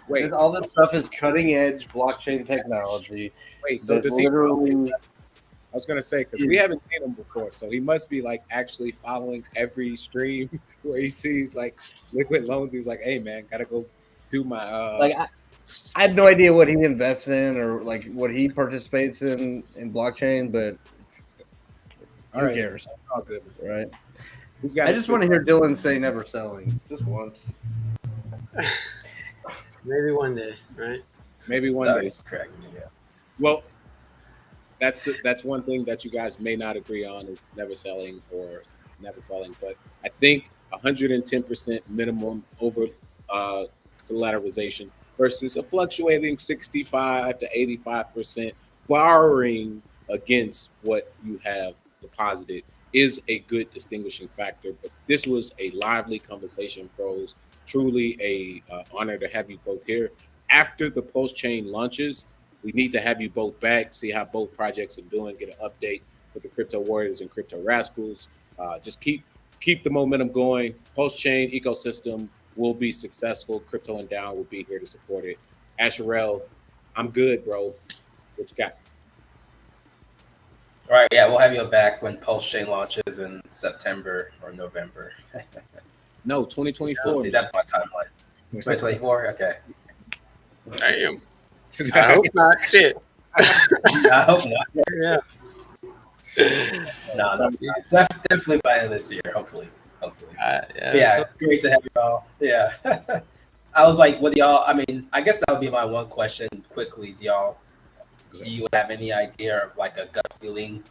Wait, All this stuff is cutting-edge blockchain technology. wait. So does he? I was gonna say because we haven't seen him before, so he must be like actually following every stream where he sees like liquid loans. He's like, "Hey man, gotta go do my." I have no idea what he invests in or like what he participates in blockchain, but who cares? All good, right? I just want to hear Dylan say "never selling" just once. Maybe one day, right? Maybe one day. Correct. Yeah. Well, that's one thing that you guys may not agree on is never selling. But I think 110% minimum over collateralization versus a fluctuating 65 to 85% borrowing against what you have deposited is a good distinguishing factor. But this was a lively conversation, pros. Truly a honor to have you both here. After the PulseChain launches, we need to have you both back, see how both projects are doing, get an update for the Crypto Warriors and Crypto Rascals. Just keep the momentum going. PulseChain ecosystem will be successful. Crypto and Down will be here to support it. Asherel, I'm good, bro. What you got? All right, yeah, we'll have you back when PulseChain launches in September or November. No, 2024. See, that's my timeline. 2024. Okay. Damn. I hope not. Shit. I hope not. Yeah. No, definitely by the end of this year. Hopefully. Yeah. Great to have you all. Yeah. I was like, what do y'all? I mean, I guess that would be my one question. Quickly, do you have any idea of like a gut feeling?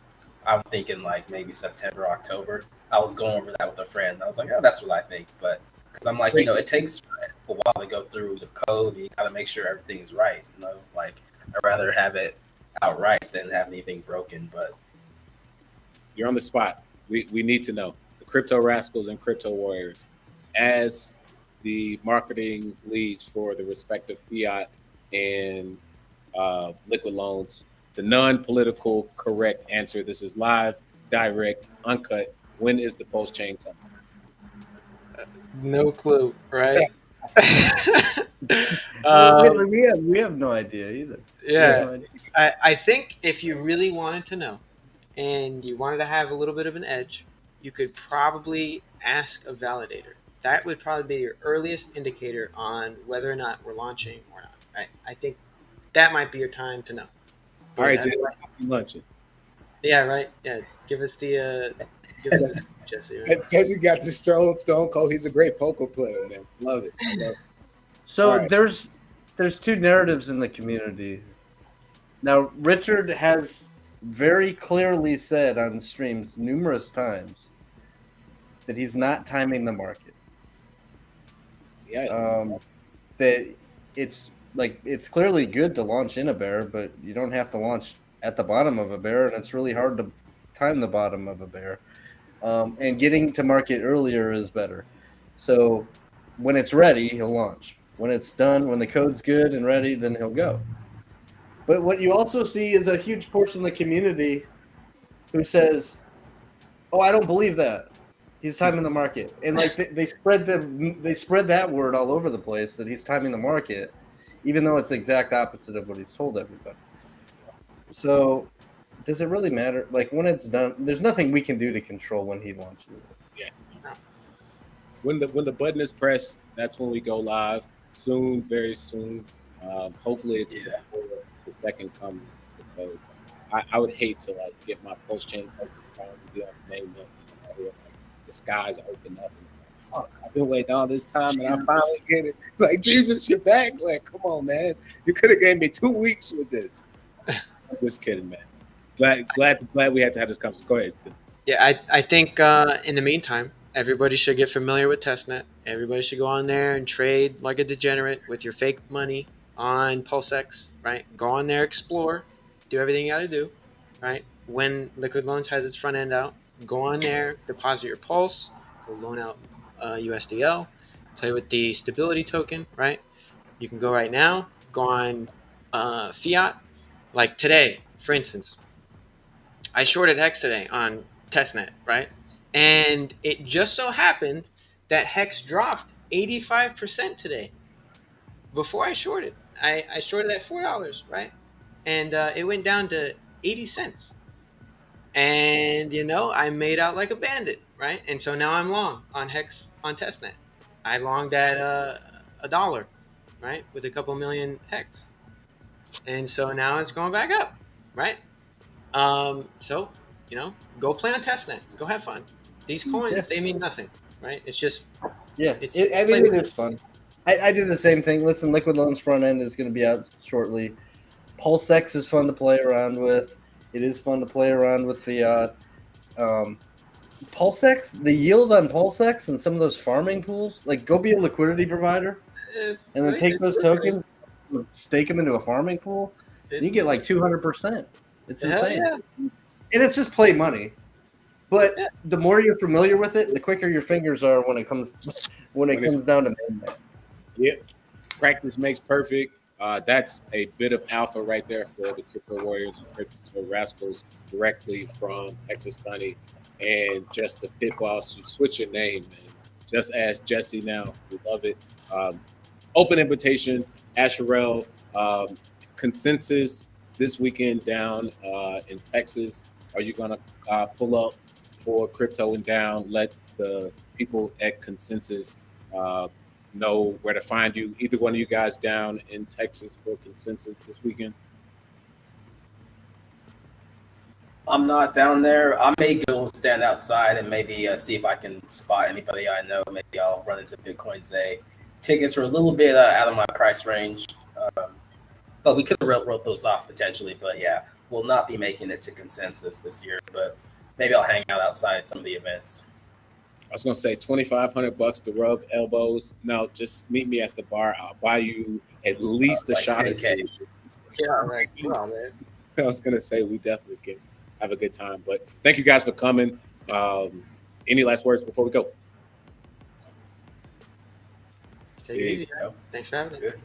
I'm thinking like maybe September, October. I was going over that with a friend. I was like, oh, that's what I think. But because I'm like, it takes a while to go through the code. And you got to make sure everything's right. Like I'd rather have it outright than have anything broken. But you're on the spot. We need to know the Crypto Rascals and Crypto Warriors as the marketing leads for the respective fiat and liquid loans. The non-political correct answer. This is live, direct, uncut. When is the PulseChain coming? No clue, right? We have no idea either. Yeah. No idea. I think if you really wanted to know and you wanted to have a little bit of an edge, you could probably ask a validator. That would probably be your earliest indicator on whether or not we're launching or not. I think that might be your time to know. All right, Jesse, launching. Yeah, right. Yeah, give us Jesse. Right? Jesse got the Stone Cold. He's a great poker player, man. Love it. So All right. there's two narratives in the community. Now, Richard has very clearly said on streams numerous times that he's not timing the market. Yes. That it's clearly good to launch in a bear, but you don't have to launch at the bottom of a bear, and it's really hard to time the bottom of a bear. And getting to market earlier is better. So when it's ready, he'll launch. When it's done, when the code's good and ready, then he'll go. But what you also see is a huge portion of the community who says, "Oh, I don't believe that. He's timing the market," and like they spread that word all over the place that he's timing the market, even though it's the exact opposite of what he's told everybody. So, does it really matter? Like when it's done, there's nothing we can do to control when he launches it. Yeah. When the button is pressed, that's when we go live. Soon, very soon. Hopefully, it's before the second coming, because I would hate to like get my PulseChain tokens trying to be on the main net. The skies open up and it's like, fuck, I've been waiting all this time and I finally get it. Like, Jesus, you're back. Like, come on, man. You could have gave me 2 weeks with this. I'm just kidding, man. Glad we had to have this conversation. Go ahead. Yeah, I think in the meantime, everybody should get familiar with testnet. Everybody should go on there and trade like a degenerate with your fake money on PulseX, right? Go on there, explore, do everything you got to do, right? When Liquid Loans has its front end out, go on there, deposit your Pulse, go loan out USDL, play with the stability token, right? You can go right now, go on fiat. Like today, for instance, I shorted Hex today on testnet, right? And it just so happened that Hex dropped 85% today. Before I shorted, I shorted at $4, right? And it went down to 80 cents. And, I made out like a bandit, right? And so now I'm long on Hex on testnet. I longed at $1, right? With a couple million Hex. And so now it's going back up, right? So, go play on testnet. Go have fun. These coins, they mean nothing, right? It's just... Yeah, it is fun. I do the same thing. Listen, Liquid Loans front end is going to be out shortly. PulseX is fun to play around with. It is fun to play around with fiat. PulseX, the yield on PulseX and some of those farming pools, like go be a liquidity provider and then take those tokens, stake them into a farming pool, and you get like 200%. It's insane. Yeah. And it's just play money. But the more you're familiar with it, the quicker your fingers are when it comes down to mainnet. Yep. Practice makes perfect. That's a bit of alpha right there for the Crypto Warriors and Crypto Rascals directly from Exostani. And just the pitfalls, you switch your name, man. Just ask Jesse now. We love it. Open invitation, Asherelle. Consensus this weekend down in Texas. Are you going to pull up for Crypto and Down? Let the people at Consensus know where to find you. Either one of you guys down in Texas for Consensus this weekend? I'm not down there. I may go stand outside and maybe see if I can spot anybody I know. Maybe I'll run into Bitcoin's Day. Tickets are a little bit out of my price range, but we could have wrote those off potentially. But yeah, we'll not be making it to Consensus this year. But maybe I'll hang out outside some of the events. I was gonna say $2,500 to rub elbows. No, just meet me at the bar. I'll buy you at least a like shot or 20K. two. Yeah, right. Come on, man. I was gonna say we definitely can have a good time. But thank you guys for coming. Any last words before we go? Take it easy. Thanks for having me. Good.